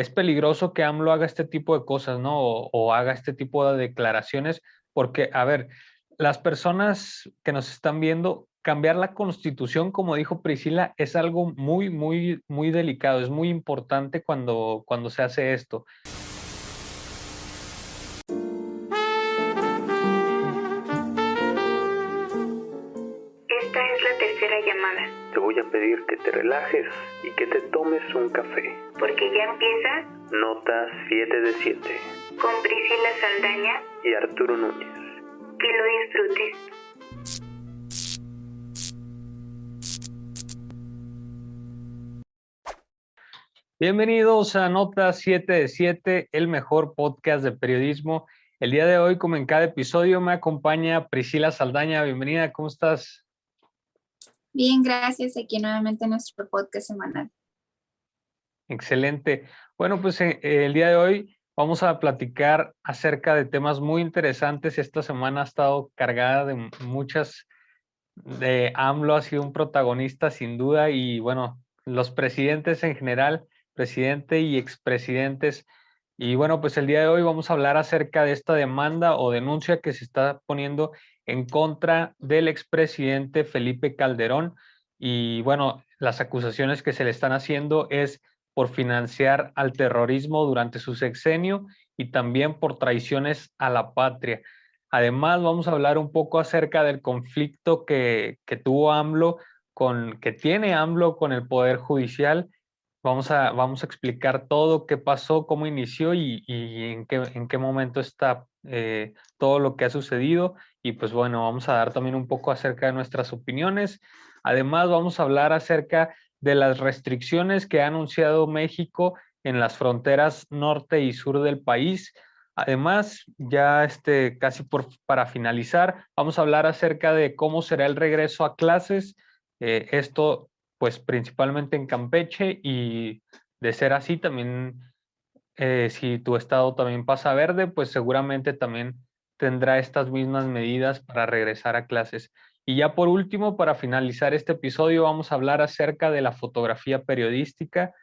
es peligroso que AMLO haga este tipo de cosas, ¿no? O haga este tipo de declaraciones, porque, a ver, las personas que nos están viendo, cambiar la Constitución, como dijo Priscila, es algo muy, muy, muy delicado, es muy importante cuando se hace esto. Esta es la tercera llamada. Te voy a pedir que te relajes y que te tomes un café. Porque ya empieza Nota 7 de 7. con Priscila Saldaña. Y Arturo Núñez. Que lo disfrutes. Bienvenidos a Nota 7 de 7, el mejor podcast de periodismo. El día de hoy, como en cada episodio, me acompaña Priscila Saldaña. Bienvenida, ¿cómo estás? Bien, gracias. Aquí nuevamente en nuestro podcast semanal. Excelente. Bueno, pues el día de hoy vamos a platicar acerca de temas muy interesantes. Esta semana ha estado cargada de muchas, de AMLO ha sido un protagonista sin duda y bueno, los presidentes en general, presidente y expresidentes. Y bueno, pues el día de hoy vamos a hablar acerca de esta demanda o denuncia que se está poniendo en contra del expresidente Felipe Calderón. Y bueno, las acusaciones que se le están haciendo es por financiar al terrorismo durante su sexenio y también por traiciones a la patria. Además, vamos a hablar un poco acerca del conflicto que tuvo AMLO que tiene AMLO con el Poder Judicial. Vamos a explicar todo, qué pasó, cómo inició y en qué momento está todo lo que ha sucedido. Y pues bueno, vamos a dar también un poco acerca de nuestras opiniones. Además, vamos a hablar acerca de las restricciones que ha anunciado México en las fronteras norte y sur del país. Además, ya casi para finalizar, vamos a hablar acerca de cómo será el regreso a clases. Esto pues principalmente en Campeche y de ser así también, si tu estado también pasa verde, pues seguramente también tendrá estas mismas medidas para regresar a clases. Y ya por último, para finalizar este episodio, vamos a hablar acerca de la fotografía periodística,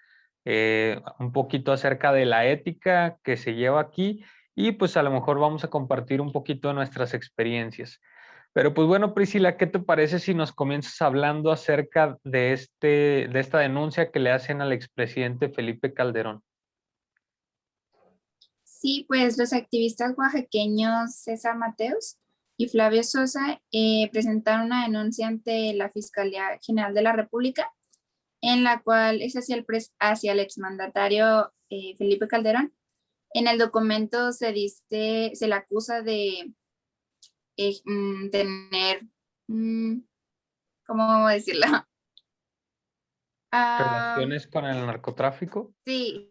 un poquito acerca de la ética que se lleva aquí y pues a lo mejor vamos a compartir un poquito de nuestras experiencias. Pero pues bueno, Priscila, ¿qué te parece si nos comienzas hablando acerca de esta denuncia que le hacen al expresidente Felipe Calderón? Sí, pues los activistas oaxaqueños César Mateos y Flavio Sosa presentaron una denuncia ante la Fiscalía General de la República, en la cual es hacia el exmandatario Felipe Calderón. En el documento se le acusa de tener, ¿cómo decirlo? ¿Relaciones con el narcotráfico? Sí,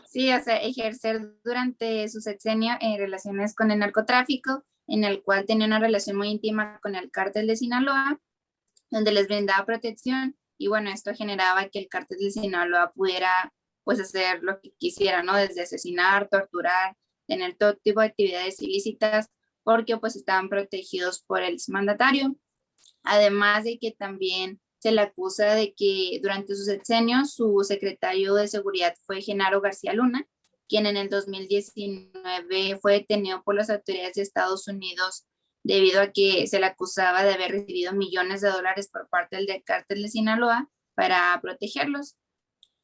sí, o sea, ejercer durante su sexenio relaciones con el narcotráfico, en el cual tenía una relación muy íntima con el cártel de Sinaloa, donde les brindaba protección, y bueno, esto generaba que el cártel de Sinaloa pudiera pues hacer lo que quisiera, ¿no? Desde asesinar, torturar, tener todo tipo de actividades ilícitas, porque pues estaban protegidos por el mandatario. Además de que también se le acusa de que durante su sexenio su secretario de seguridad fue Genaro García Luna, quien en el 2019 fue detenido por las autoridades de Estados Unidos debido a que se le acusaba de haber recibido millones de dólares por parte del cártel de Sinaloa para protegerlos.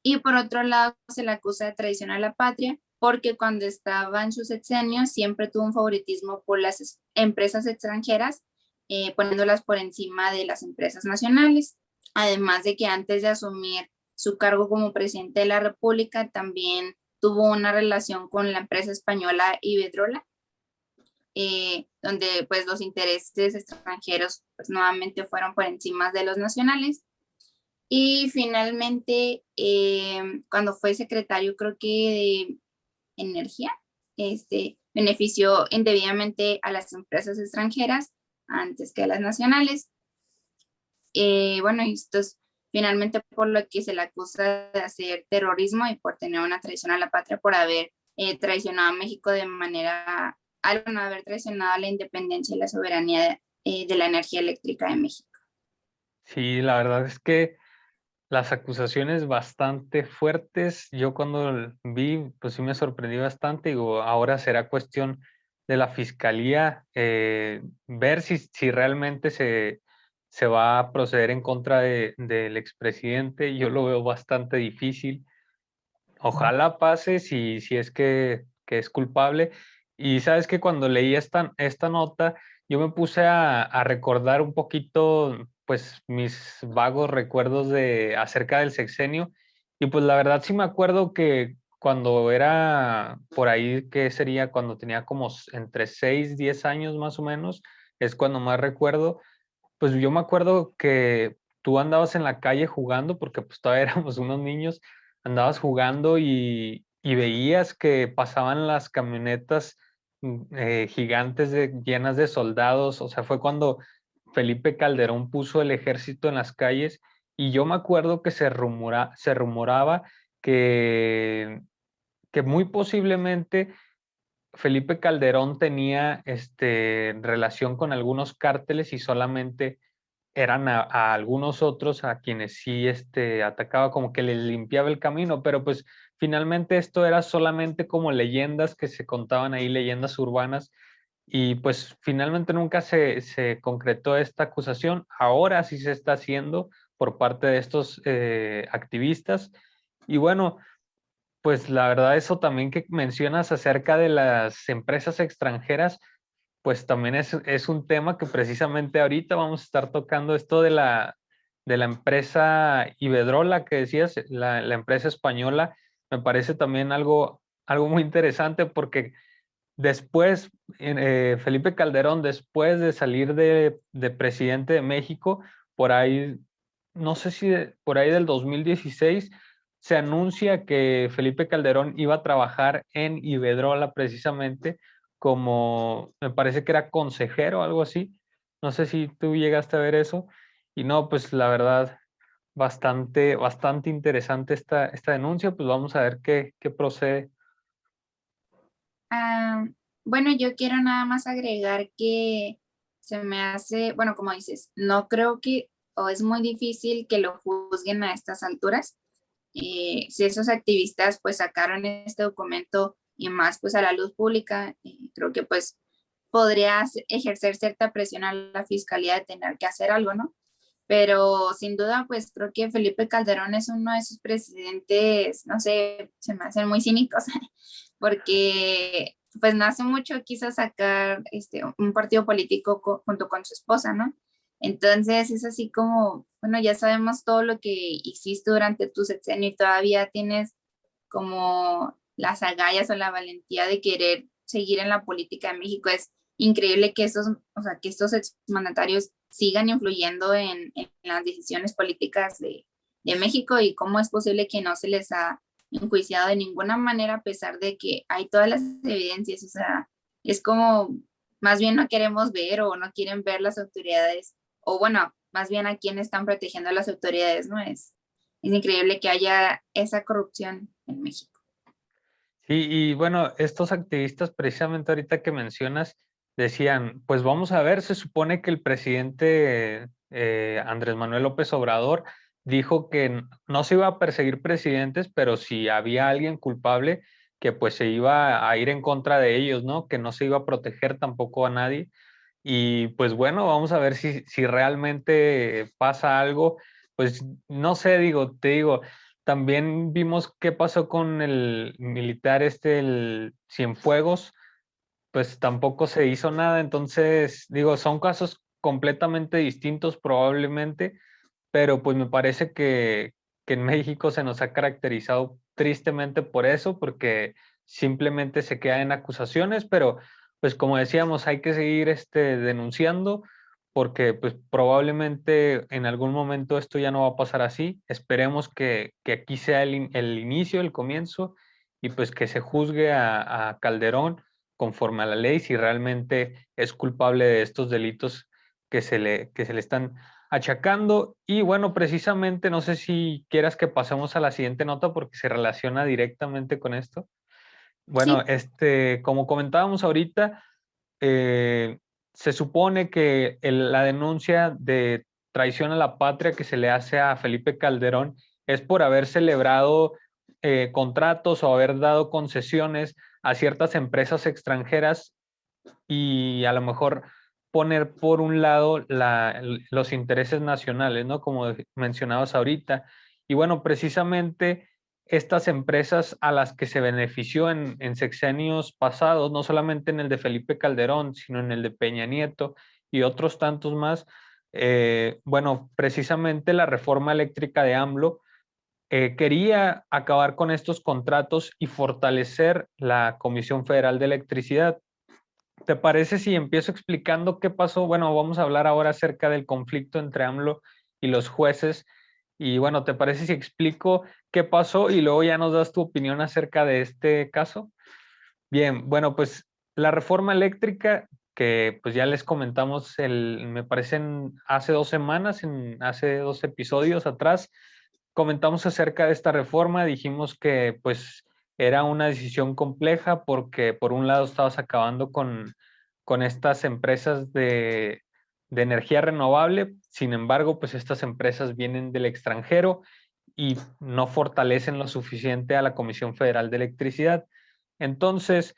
Y por otro lado, se le acusa de traición a la patria porque cuando estaba en su sexenio siempre tuvo un favoritismo por las empresas extranjeras, poniéndolas por encima de las empresas nacionales. Además de que antes de asumir su cargo como presidente de la República, también tuvo una relación con la empresa española Iberdrola, donde pues los intereses extranjeros pues nuevamente fueron por encima de los nacionales. Y finalmente, cuando fue secretario, creo que de Energía, benefició indebidamente a las empresas extranjeras antes que a las nacionales. Bueno, esto es finalmente por lo que se le acusa de hacer terrorismo y por tener una traición a la patria, por haber traicionado a México de manera, al no haber traicionado la independencia y la soberanía de la energía eléctrica de México. Sí, la verdad es que las acusaciones bastante fuertes. Yo cuando vi, pues sí me sorprendí bastante. Digo, ahora será cuestión de la fiscalía ver si realmente se va a proceder en contra del expresidente. Yo lo veo bastante difícil. Ojalá pase si es que es culpable. Y sabes que cuando leí esta nota, yo me puse a recordar un poquito, pues, mis vagos recuerdos acerca del sexenio. Y pues la verdad sí me acuerdo que cuando era por ahí, que sería cuando tenía como entre 6 10 años más o menos, es cuando más recuerdo. Pues yo me acuerdo que tú andabas en la calle jugando, porque pues todavía éramos unos niños, andabas jugando y veías que pasaban las camionetas gigantes llenas de soldados. O sea, fue cuando Felipe Calderón puso el ejército en las calles y yo me acuerdo que se rumoraba que, que muy posiblemente Felipe Calderón tenía relación con algunos cárteles y solamente eran a algunos otros a quienes sí atacaba, como que les limpiaba el camino, pero pues finalmente esto era solamente como leyendas que se contaban ahí, leyendas urbanas, y pues finalmente nunca se concretó esta acusación. Ahora sí se está haciendo por parte de estos activistas. Y bueno, pues la verdad eso también que mencionas acerca de las empresas extranjeras, pues también es un tema que precisamente ahorita vamos a estar tocando esto de la empresa Iberdrola que decías, la empresa española. Me parece también algo muy interesante porque después, Felipe Calderón, después de salir de presidente de México, por ahí, no sé si por ahí del 2016, se anuncia que Felipe Calderón iba a trabajar en Iberdrola precisamente como, me parece que era consejero o algo así. No sé si tú llegaste a ver eso. Y no, pues la verdad, bastante interesante esta denuncia. Pues vamos a ver qué procede. Ah, bueno, yo quiero nada más agregar que se me hace, bueno, como dices, no creo que, o es muy difícil que lo juzguen a estas alturas. Si esos activistas pues sacaron este documento y más pues a la luz pública, creo que pues podría ejercer cierta presión a la fiscalía de tener que hacer algo, ¿no? Pero sin duda, pues creo que Felipe Calderón es uno de esos presidentes, no sé, se me hacen muy cínicos, porque pues no hace mucho quiso sacar un partido político junto con su esposa, ¿no? Entonces es así como, bueno, ya sabemos todo lo que hiciste durante tu sexenio y todavía tienes como las agallas o la valentía de querer seguir en la política de México. Es increíble que o sea, que estos exmandatarios sigan influyendo en las decisiones políticas de México y cómo es posible que no se les ha enjuiciado de ninguna manera a pesar de que hay todas las evidencias. O sea, es como más bien no queremos ver o no quieren ver las autoridades, o bueno, más bien a quién están protegiendo a las autoridades, ¿no? Es increíble que haya esa corrupción en México. Sí, y bueno, estos activistas, precisamente ahorita que mencionas, decían, pues vamos a ver, se supone que el presidente Andrés Manuel López Obrador dijo que no se iba a perseguir presidentes, pero si había alguien culpable, que pues se iba a ir en contra de ellos, ¿no? Que no se iba a proteger tampoco a nadie. Y pues bueno, vamos a ver si realmente pasa algo. Pues no sé, te digo, también vimos qué pasó con el militar el Cienfuegos, pues tampoco se hizo nada. Entonces, digo, son casos completamente distintos probablemente, pero pues me parece que en México se nos ha caracterizado tristemente por eso, porque simplemente se queda en acusaciones, pero pues como decíamos, hay que seguir denunciando, porque pues probablemente en algún momento esto ya no va a pasar así. Esperemos que aquí sea el inicio, el comienzo, y pues que se juzgue a Calderón conforme a la ley si realmente es culpable de estos delitos que se le están achacando. Y bueno, precisamente, no sé si quieras que pasemos a la siguiente nota porque se relaciona directamente con esto. Bueno, Sí, como comentábamos ahorita, eh, se supone que la denuncia de traición a la patria que se le hace a Felipe Calderón es por haber celebrado contratos o haber dado concesiones a ciertas empresas extranjeras y a lo mejor poner por un lado los intereses nacionales, ¿no? Como mencionabas ahorita. Y bueno, precisamente estas empresas a las que se benefició en sexenios pasados, no solamente en el de Felipe Calderón, sino en el de Peña Nieto y otros tantos más, bueno, precisamente la reforma eléctrica de AMLO quería acabar con estos contratos y fortalecer la Comisión Federal de Electricidad. ¿Te parece si empiezo explicando qué pasó? Bueno, vamos a hablar ahora acerca del conflicto entre AMLO y los jueces. Y bueno, ¿te parece si explico qué pasó y luego ya nos das tu opinión acerca de este caso? Bien, bueno, pues la reforma eléctrica que pues ya les comentamos, me parece hace 2 semanas, hace 2 episodios atrás, comentamos acerca de esta reforma, dijimos que pues era una decisión compleja porque por un lado estabas acabando con estas empresas de energía renovable, sin embargo, pues estas empresas vienen del extranjero y no fortalecen lo suficiente a la Comisión Federal de Electricidad. Entonces,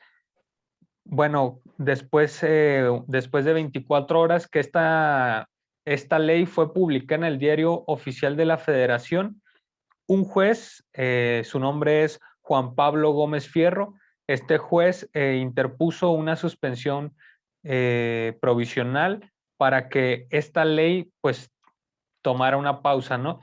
bueno, después de 24 horas que esta ley fue publicada en el Diario Oficial de la Federación, un juez, su nombre es Juan Pablo Gómez Fierro, este juez interpuso una suspensión provisional para que esta ley pues tomara una pausa, ¿no?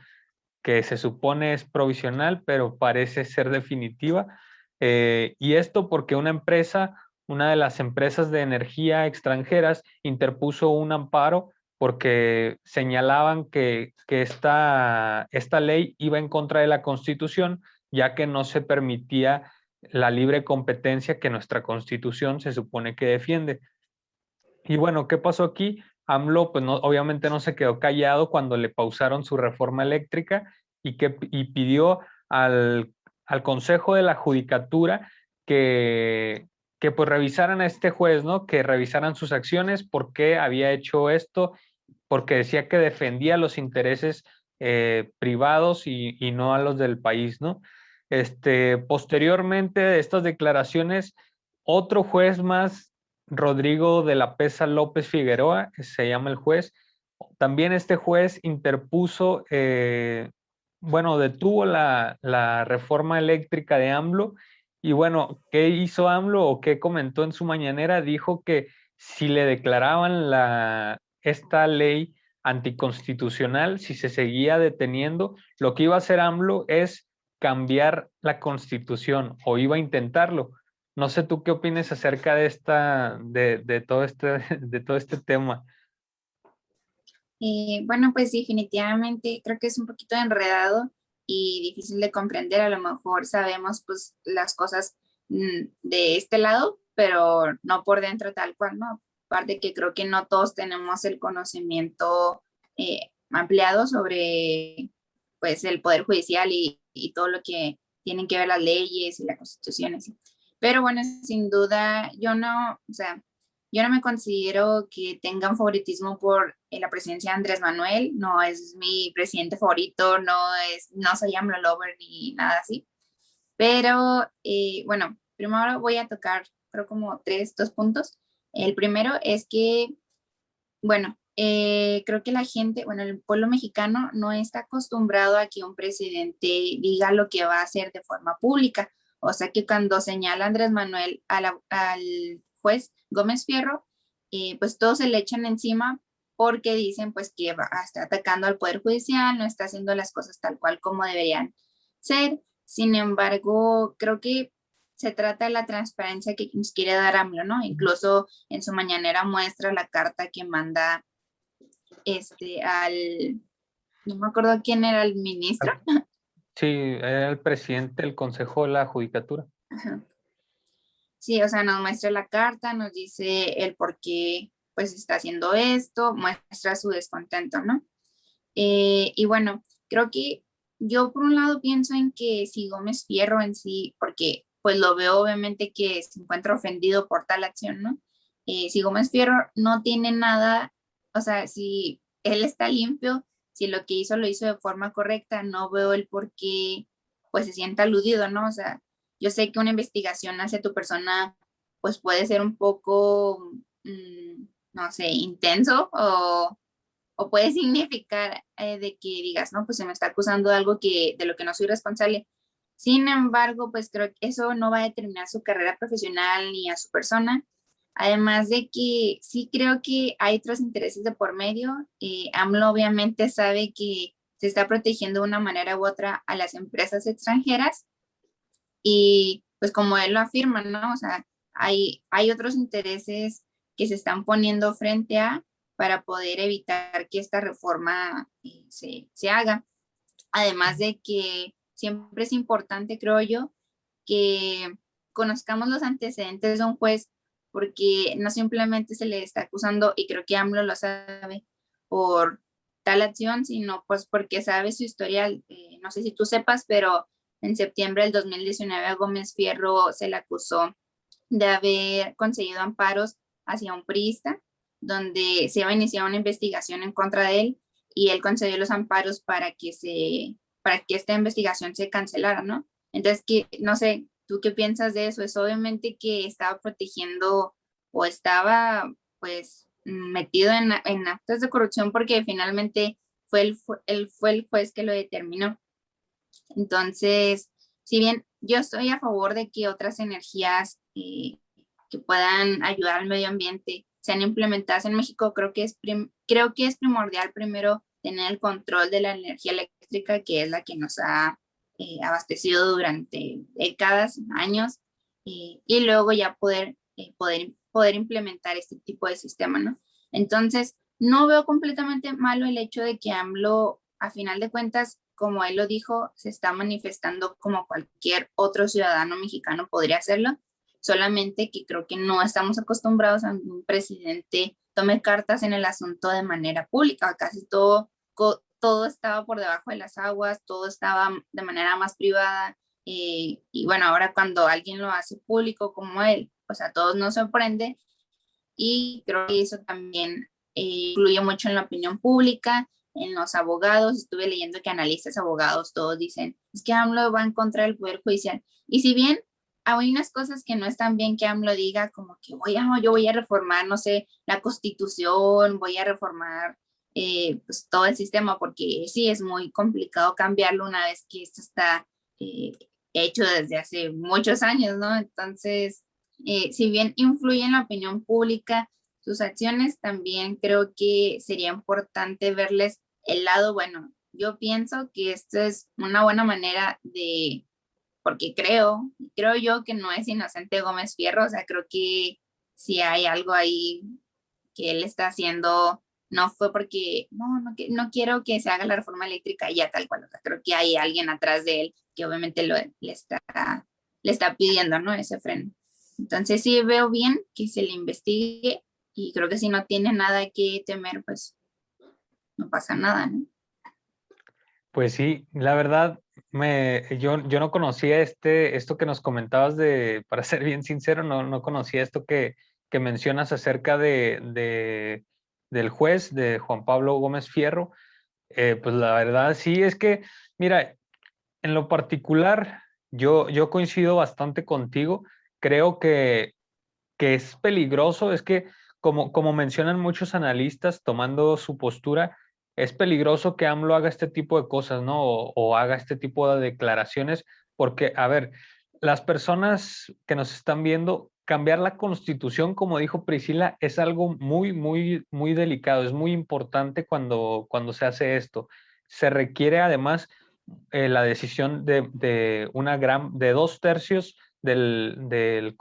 Que se supone es provisional, pero parece ser definitiva. Y esto porque una de las empresas de energía extranjeras, interpuso un amparo porque señalaban que esta ley iba en contra de la Constitución, ya que no se permitía la libre competencia que nuestra Constitución se supone que defiende. Y bueno, ¿qué pasó aquí? AMLO, pues no, obviamente no se quedó callado cuando le pausaron su reforma eléctrica y pidió al Consejo de la Judicatura que pues revisaran a este juez, ¿no? Que revisaran sus acciones, por qué había hecho esto, porque decía que defendía los intereses privados y no a los del país, ¿no? Posteriormente de estas declaraciones, otro juez más, Rodrigo de la Pesa López Figueroa, que se llama el juez, también este juez interpuso, bueno, detuvo la reforma eléctrica de AMLO. Y bueno, ¿qué hizo AMLO o qué comentó en su mañanera? Dijo que si le declaraban esta ley anticonstitucional, si se seguía deteniendo, lo que iba a hacer AMLO es cambiar la constitución o iba a intentarlo. No sé tú qué opinas acerca de todo de todo este tema. Bueno, pues definitivamente creo que es un poquito enredado y difícil de comprender. A lo mejor sabemos pues las cosas de este lado, pero no por dentro tal cual, ¿no? Aparte que creo que no todos tenemos el conocimiento ampliado sobre pues el Poder Judicial y todo lo que tienen que ver las leyes y la Constitución, así. Pero bueno, sin duda, o sea, yo no me considero que tenga un favoritismo por la presidencia de Andrés Manuel, no es mi presidente favorito, no soy AMLO lover ni nada así. Pero bueno, primero voy a tocar, creo como dos puntos. El primero es que, bueno, creo que la gente, bueno, el pueblo mexicano no está acostumbrado a que un presidente diga lo que va a hacer de forma pública. O sea que cuando señala Andrés Manuel al juez Gómez Fierro, pues todos se le echan encima porque dicen pues que está atacando al Poder Judicial, no está haciendo las cosas tal cual como deberían ser. Sin embargo, creo que se trata de la transparencia que nos quiere dar AMLO, ¿no? Incluso en su mañanera muestra la carta que manda no me acuerdo quién era el ministro. Sí, era el presidente del Consejo de la Judicatura. Ajá. Sí, o sea, nos muestra la carta, nos dice el por qué pues está haciendo esto, muestra su descontento, ¿no? Y bueno, creo que yo por un lado pienso en que si Gómez Fierro en sí, porque pues lo veo obviamente que se encuentra ofendido por tal acción, ¿no? Si Gómez Fierro no tiene nada, o sea, si él está limpio, si lo que hizo lo hizo de forma correcta, no veo el por qué pues se sienta aludido, ¿no? O sea, yo sé que una investigación hacia tu persona pues puede ser un poco, no sé, intenso o puede significar de que digas, no, pues se me está acusando de algo de lo que no soy responsable. Sin embargo, pues creo que eso no va a determinar su carrera profesional ni a su persona. Además de que sí creo que hay otros intereses de por medio. AMLO obviamente sabe que se está protegiendo de una manera u otra a las empresas extranjeras y pues como él lo afirma, ¿no? O sea, hay otros intereses que se están poniendo frente a para poder evitar que esta reforma se haga. Además de que siempre es importante, creo yo, que conozcamos los antecedentes de un juez, porque no simplemente se le está acusando, y creo que AMLO lo sabe, por tal acción, sino pues porque sabe su historial. No sé si tú sepas, pero en septiembre del 2019 a Gómez Fierro se le acusó de haber conseguido amparos hacia un priista, donde se iba a iniciar una investigación en contra de él y él concedió los amparos para que esta investigación se cancelara, ¿no? Entonces, no sé, ¿tú qué piensas de eso? Es obviamente que estaba protegiendo o estaba, pues, metido en actos de corrupción porque finalmente fue el juez que lo determinó. Entonces, si bien yo estoy a favor de que otras energías que puedan ayudar al medio ambiente sean implementadas en México, creo que es primordial primero tener el control de la energía eléctrica, que es la que nos ha abastecido durante décadas, años, y luego ya poder implementar este tipo de sistema, ¿no? Entonces, no veo completamente malo el hecho de que AMLO, a final de cuentas, como él lo dijo, se está manifestando como cualquier otro ciudadano mexicano podría hacerlo, solamente que creo que no estamos acostumbrados a que un presidente tome cartas en el asunto de manera pública. Casi todo estaba por debajo de las aguas, todo estaba de manera más privada. Y bueno, ahora cuando alguien lo hace público como él, pues a todos nos sorprende y creo que eso también influye mucho en la opinión pública, en los abogados. Estuve leyendo que analistas, abogados, todos dicen, es que AMLO va en contra del Poder Judicial. Y si bien hay unas cosas que no están bien que AMLO diga, como que yo voy a reformar, no sé, la Constitución, voy a reformar pues todo el sistema, porque sí es muy complicado cambiarlo una vez que esto está eh, hecho desde hace muchos años, ¿no? Entonces, si bien influye en la opinión pública, sus acciones también creo que sería importante verles el lado bueno. Yo pienso que esto es una buena manera porque creo yo que no es inocente Gómez Fierro, o sea, creo que si hay algo ahí que él está haciendo, no fue porque, no quiero que se haga la reforma eléctrica y ya tal cual, o sea, creo que hay alguien atrás de él que obviamente le está pidiendo, ¿no? Ese freno. Entonces sí veo bien que se le investigue y creo que si no tiene nada que temer, pues no pasa nada, ¿no? Pues sí, la verdad, yo no conocía esto que nos comentabas para ser bien sincero, no conocía esto que mencionas acerca del juez, de Juan Pablo Gómez Fierro. Pues la verdad sí, es que, mira, en lo particular, yo coincido bastante contigo. Creo que es peligroso, es que como mencionan muchos analistas tomando su postura, es peligroso que AMLO haga este tipo de cosas, ¿no? O haga este tipo de declaraciones, porque, a ver, las personas que nos están viendo, cambiar la constitución, como dijo Priscila, es algo muy delicado, es muy importante cuando se hace esto. Se requiere además la decisión de 2/3 del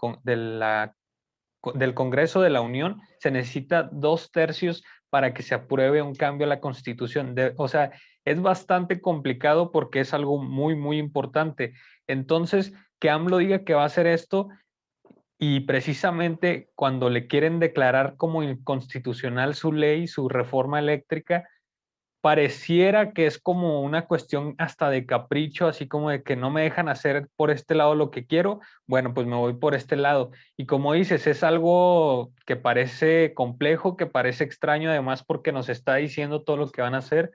Congreso de la Unión. Se necesita 2/3 para que se apruebe un cambio a la Constitución. O sea, es bastante complicado porque es algo muy importante. Entonces, que AMLO diga que va a hacer esto y precisamente cuando le quieren declarar como inconstitucional su ley, su reforma eléctrica, pareciera que es como una cuestión hasta de capricho, así como de que no me dejan hacer por este lado lo que quiero, bueno, pues me voy por este lado. Y como dices, es algo que parece complejo, que parece extraño, además porque nos está diciendo todo lo que van a hacer,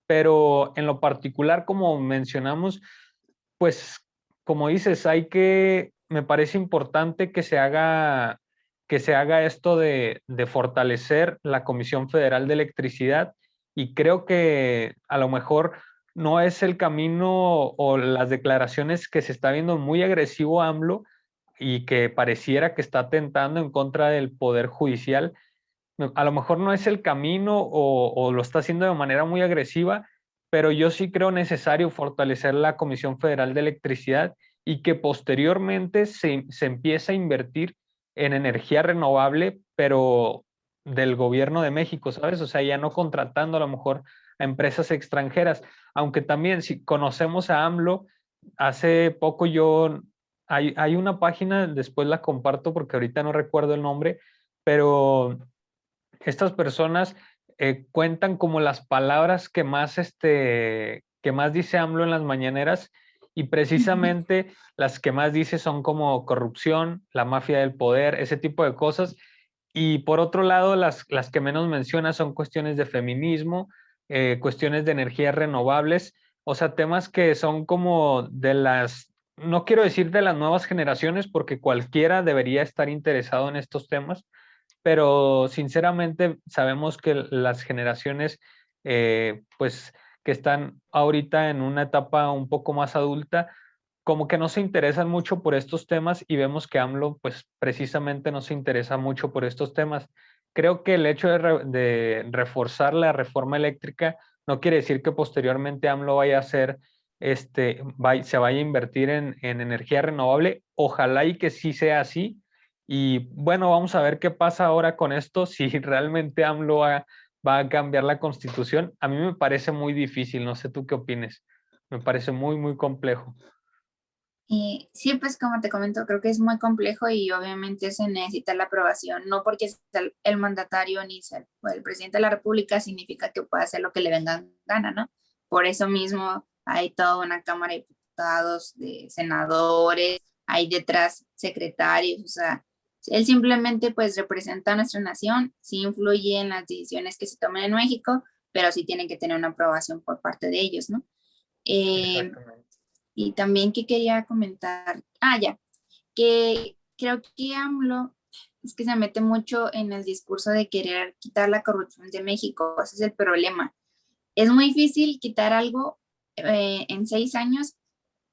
pero en lo particular, como mencionamos, pues como dices, me parece importante que se haga esto de fortalecer la Comisión Federal de Electricidad, y creo que a lo mejor no es el camino o las declaraciones que se está viendo muy agresivo AMLO y que pareciera que está atentando en contra del Poder Judicial. A lo mejor no es el camino o lo está haciendo de manera muy agresiva, pero yo sí creo necesario fortalecer la Comisión Federal de Electricidad y que posteriormente se empiece a invertir en energía renovable, pero del gobierno de México, ¿sabes? O sea, ya no contratando a lo mejor a empresas extranjeras, aunque también si conocemos a AMLO, hace poco hay una página, después la comparto porque ahorita no recuerdo el nombre, pero estas personas cuentan como las palabras que más dice AMLO en las mañaneras, y precisamente las que más dice son como corrupción, la mafia del poder, ese tipo de cosas. Y por otro lado, las que menos menciona son cuestiones de feminismo, cuestiones de energías renovables, o sea, temas que son como no quiero decir de las nuevas generaciones, porque cualquiera debería estar interesado en estos temas, pero sinceramente sabemos que las generaciones, pues, que están ahorita en una etapa un poco más adulta, como que no se interesan mucho por estos temas, y vemos que AMLO, pues, precisamente no se interesa mucho por estos temas. Creo que el hecho de reforzar la reforma eléctrica no quiere decir que posteriormente AMLO vaya a hacer, se vaya a invertir en energía renovable. Ojalá y que sí sea así, y bueno, vamos a ver qué pasa ahora con esto, si realmente AMLO va a cambiar la constitución. A mí me parece muy difícil, no sé tú qué opines. Me parece muy, muy complejo. Sí, pues como te comento, creo que es muy complejo y obviamente se necesita la aprobación, no porque sea el mandatario ni sea el presidente de la República significa que pueda hacer lo que le venga en gana, ¿no? Por eso mismo hay toda una Cámara de Diputados, de senadores, hay detrás secretarios, o sea, él simplemente pues representa a nuestra nación, sí influye en las decisiones que se tomen en México, pero sí tiene que tener una aprobación por parte de ellos, ¿no? Eh, Exactamente. y también que quería comentar, ya, que creo que AMLO es que se mete mucho en el discurso de querer quitar la corrupción de México, ese es el problema. Es muy difícil quitar algo en 6 años,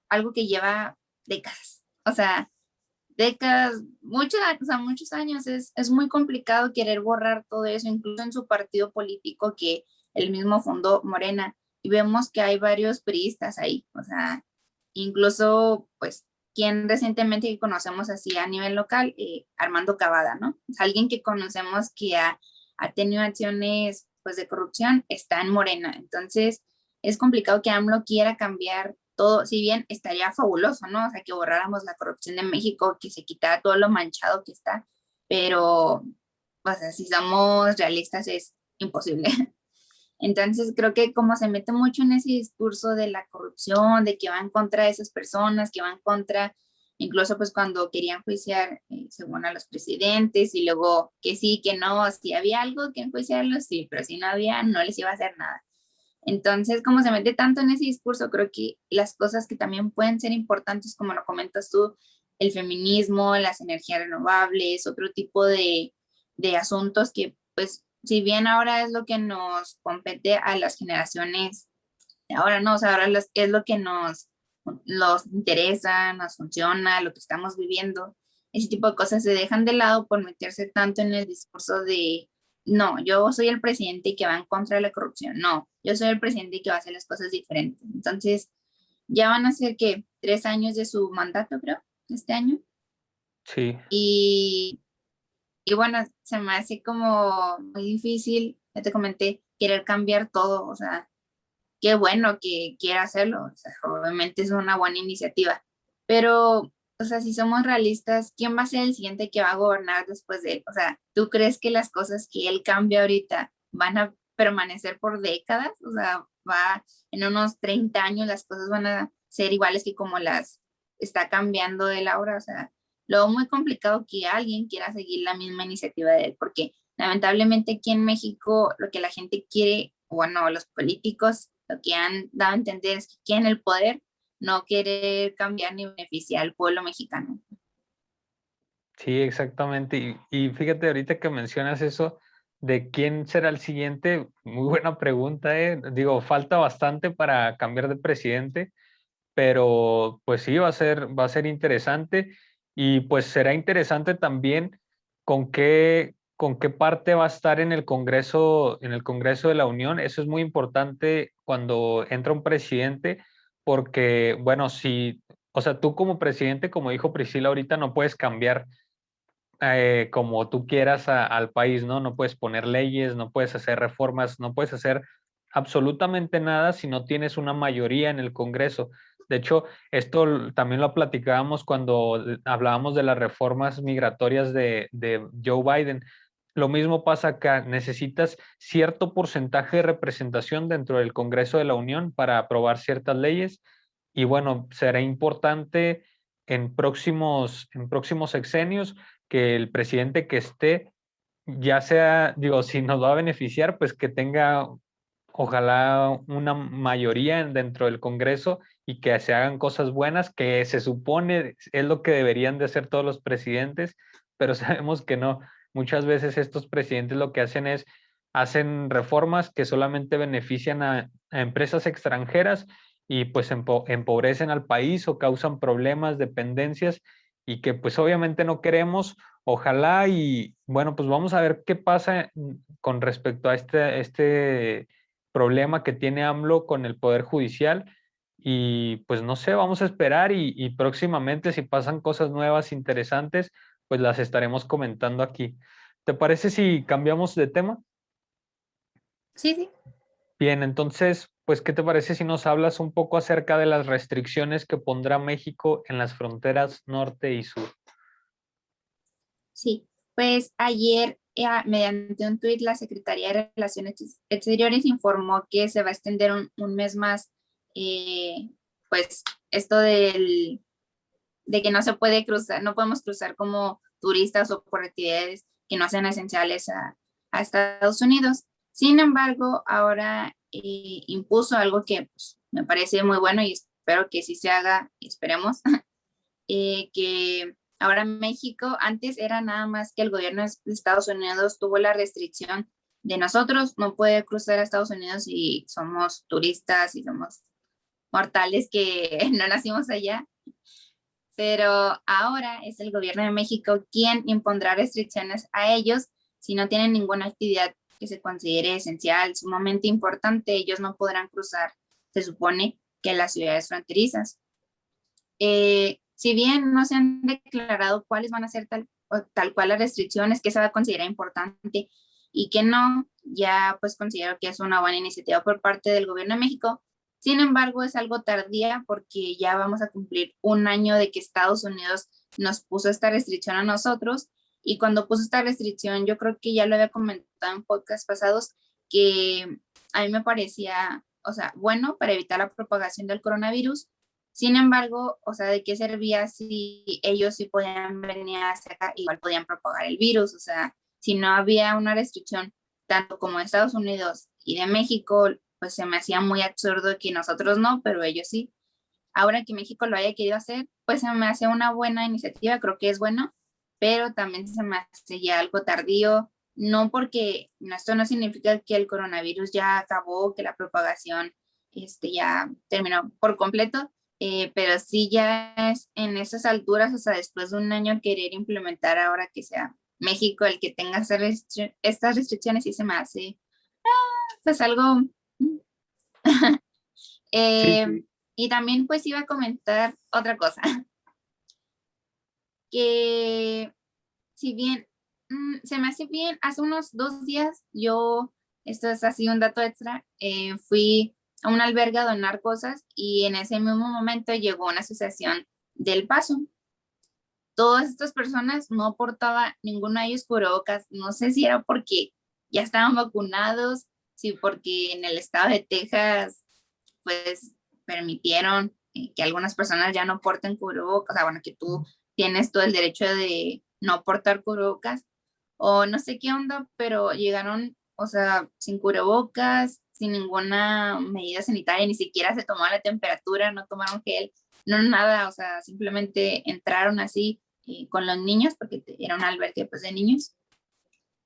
algo que lleva décadas, o sea, décadas, o sea, muchos años, es muy complicado querer borrar todo eso, incluso en su partido político que él mismo fundó, Morena, y vemos que hay varios priistas ahí, o sea, incluso, pues, quien recientemente que conocemos así a nivel local, Armando Cavada, ¿no? Es alguien que conocemos que ha tenido acciones, pues, de corrupción, está en Morena, entonces es complicado que AMLO quiera cambiar todo, si bien estaría fabuloso, ¿no? O sea, que borráramos la corrupción de México, que se quitara todo lo manchado que está, pero, o sea, si somos realistas es imposible. Entonces, creo que como se mete mucho en ese discurso de la corrupción, de que va en contra de esas personas, que va en contra, incluso pues cuando querían juiciar, según a los presidentes, y luego que sí, que no, si había algo que enjuiciarlos, sí, pero si no había, no les iba a hacer nada. Entonces, como se mete tanto en ese discurso, creo que las cosas que también pueden ser importantes, como lo comentas tú, el feminismo, las energías renovables, otro tipo de asuntos que, pues, si bien ahora es lo que nos compete a las generaciones, ahora no, o sea, ahora es lo que nos interesa, nos funciona, lo que estamos viviendo, ese tipo de cosas se dejan de lado por meterse tanto en el discurso de no, yo soy el presidente que va en contra de la corrupción. No, yo soy el presidente que va a hacer las cosas diferentes. Entonces, ya van a ser que 3 años de su mandato, creo, este año. Sí, Y bueno, se me hace como muy difícil, ya te comenté, querer cambiar todo. O sea, qué bueno que quiera hacerlo. O sea, obviamente es una buena iniciativa. Pero, o sea, si somos realistas, ¿quién va a ser el siguiente que va a gobernar después de él? O sea, ¿tú crees que las cosas que él cambia ahorita van a permanecer por décadas, o sea, en unos 30 años las cosas van a ser iguales que como las está cambiando él ahora, o sea, lo muy complicado que alguien quiera seguir la misma iniciativa de él, porque lamentablemente aquí en México lo que la gente quiere, bueno, los políticos lo que han dado a entender es que quieren el poder, no querer cambiar ni beneficiar al pueblo mexicano. Sí, exactamente. Y fíjate, ahorita que mencionas eso de quién será el siguiente, muy buena pregunta, ¿eh? Digo, falta bastante para cambiar de presidente, pero pues sí, va a ser interesante y pues será interesante también con qué parte va a estar en el Congreso de la Unión. Eso es muy importante cuando entra un presidente, porque, bueno, si, o sea, tú como presidente, como dijo Priscila ahorita, no puedes cambiar como tú quieras al país, ¿no? No puedes poner leyes, no puedes hacer reformas, no puedes hacer absolutamente nada si no tienes una mayoría en el Congreso. De hecho, esto también lo platicábamos cuando hablábamos de las reformas migratorias de Joe Biden. Lo mismo pasa acá, necesitas cierto porcentaje de representación dentro del Congreso de la Unión para aprobar ciertas leyes y bueno, será importante en próximos sexenios que el presidente que esté, ya sea, digo, si nos va a beneficiar, pues que tenga ojalá una mayoría dentro del Congreso y que se hagan cosas buenas, que se supone es lo que deberían de hacer todos los presidentes, pero sabemos que no. Muchas veces estos presidentes lo que hacen es, hacen reformas que solamente benefician a empresas extranjeras y pues empobrecen al país o causan problemas, dependencias y que pues obviamente no queremos. Ojalá y bueno, pues vamos a ver qué pasa con respecto a este problema que tiene AMLO con el Poder Judicial. Y pues no sé, vamos a esperar y próximamente si pasan cosas nuevas, interesantes, pues las estaremos comentando aquí. ¿Te parece si cambiamos de tema? Sí, sí. Bien, entonces, pues, ¿qué te parece si nos hablas un poco acerca de las restricciones que pondrá México en las fronteras norte y sur? Sí, pues ayer, mediante un tuit, la Secretaría de Relaciones Exteriores informó que se va a extender un mes más, pues esto de que no se puede cruzar, no podemos cruzar como turistas o por actividades que no sean esenciales a Estados Unidos. Sin embargo, ahora impuso algo que pues, me parece muy bueno y espero que sí se haga, esperemos, que ahora México, antes era nada más que el gobierno de Estados Unidos tuvo la restricción de nosotros, no puede cruzar a Estados Unidos si somos turistas y somos mortales que no nacimos allá, pero ahora es el gobierno de México quien impondrá restricciones a ellos si no tienen ninguna actividad que se considere esencial, sumamente importante, ellos no podrán cruzar, se supone, que las ciudades fronterizas. Si bien no se han declarado cuáles van a ser tal cual las restricciones, que se va a considerar importante y que no, ya pues considero que es una buena iniciativa por parte del gobierno de México. Sin embargo, es algo tardía porque ya vamos a cumplir un año de que Estados Unidos nos puso esta restricción a nosotros y cuando puso esta restricción, yo creo que ya lo había comentado en podcasts pasados, que a mí me parecía, o sea, bueno para evitar la propagación del coronavirus. Sin embargo, o sea, ¿de qué servía si ellos sí podían venir hacia acá, igual podían propagar el virus? O sea, si no había una restricción tanto como de Estados Unidos y de México, pues se me hacía muy absurdo que nosotros no, pero ellos sí. Ahora que México lo haya querido hacer, pues se me hace una buena iniciativa, creo que es bueno, pero también se me hace ya algo tardío, no porque esto no significa que el coronavirus ya acabó, que la propagación ya terminó por completo, pero sí ya es en esas alturas, o sea, después de un año querer implementar ahora que sea México el que tenga estas restricciones, sí se me hace pues algo... Sí, y también pues iba a comentar otra cosa, que si bien se me hace bien, hace unos 2 días yo, esto es así un dato extra, fui a un albergue a donar cosas y en ese mismo momento llegó una asociación del Paso. Todas estas personas no portaba ninguno de ellos cubrebocas, no sé si era porque ya estaban vacunados sí, porque en el estado de Texas, pues permitieron que algunas personas ya no porten cubrebocas, o sea, bueno, que tú tienes todo el derecho de no portar cubrebocas, o no sé qué onda, pero llegaron, o sea, sin cubrebocas, sin ninguna medida sanitaria, ni siquiera se tomó la temperatura, no tomaron gel, no nada, o sea, simplemente entraron así con los niños, porque era un albergue pues de niños,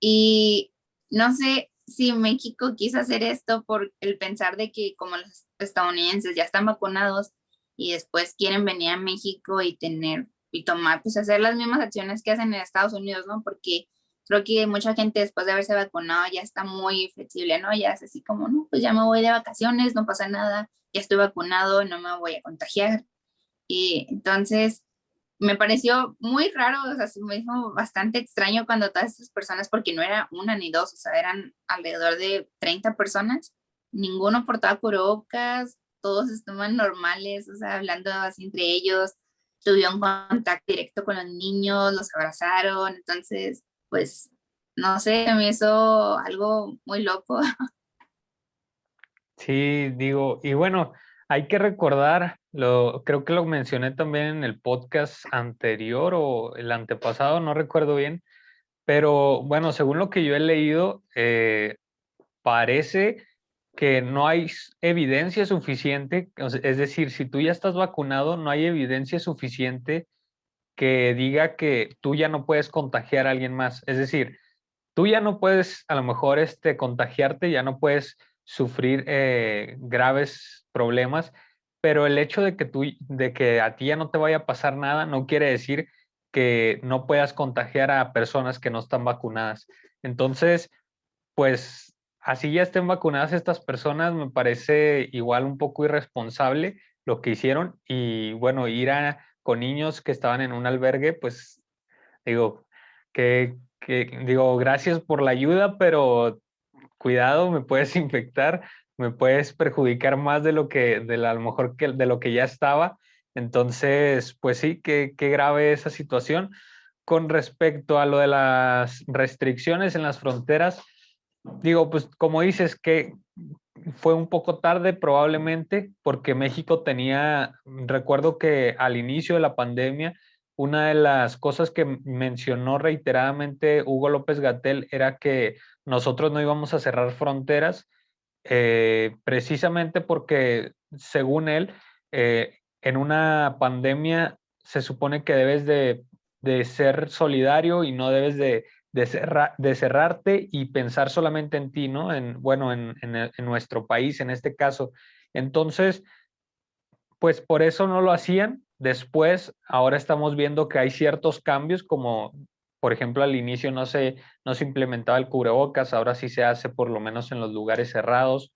y no sé si México quiso hacer esto por el pensar de que como los estadounidenses ya están vacunados y después quieren venir a México y tener y tomar, pues hacer las mismas acciones que hacen en Estados Unidos, ¿no? Porque creo que mucha gente después de haberse vacunado ya está muy flexible, ¿no? Ya es así como, no, pues ya me voy de vacaciones, no pasa nada, ya estoy vacunado, no me voy a contagiar. Y entonces me pareció muy raro, o sea, se me hizo bastante extraño cuando todas esas personas, porque no era una ni dos, o sea, eran alrededor de 30 personas, ninguno portaba cubrebocas, todos estaban normales, o sea, hablando así entre ellos, tuvieron contacto directo con los niños, los abrazaron, entonces, pues, no sé, me hizo algo muy loco. Sí, digo, y bueno, hay que recordar, creo que lo mencioné también en el podcast anterior o el antepasado, no recuerdo bien, pero bueno, según lo que yo he leído, parece que no hay evidencia suficiente, es decir, si tú ya estás vacunado, no hay evidencia suficiente que diga que tú ya no puedes contagiar a alguien más. Es decir, tú ya no puedes a lo mejor contagiarte, ya no puedes sufrir graves problemas, pero el hecho de que a ti ya no te vaya a pasar nada no quiere decir que no puedas contagiar a personas que no están vacunadas. Entonces, pues así ya estén vacunadas estas personas, me parece igual un poco irresponsable lo que hicieron y bueno, con niños que estaban en un albergue, pues digo, digo, gracias por la ayuda, pero cuidado, me puedes infectar, me puedes perjudicar más a lo mejor que de lo que ya estaba. Entonces, pues sí, qué grave esa situación. Con respecto a lo de las restricciones en las fronteras, digo, pues como dices que fue un poco tarde probablemente porque México recuerdo que al inicio de la pandemia, una de las cosas que mencionó reiteradamente Hugo López Gatell era que nosotros no íbamos a cerrar fronteras, precisamente porque, según él, en una pandemia se supone que debes de ser solidario y no debes de cerrarte y pensar solamente en ti, ¿no? Bueno, en nuestro país, en este caso. Entonces, pues por eso no lo hacían. Después, ahora estamos viendo que hay ciertos cambios, como por ejemplo al inicio no se implementaba el cubrebocas, ahora sí se hace por lo menos en los lugares cerrados.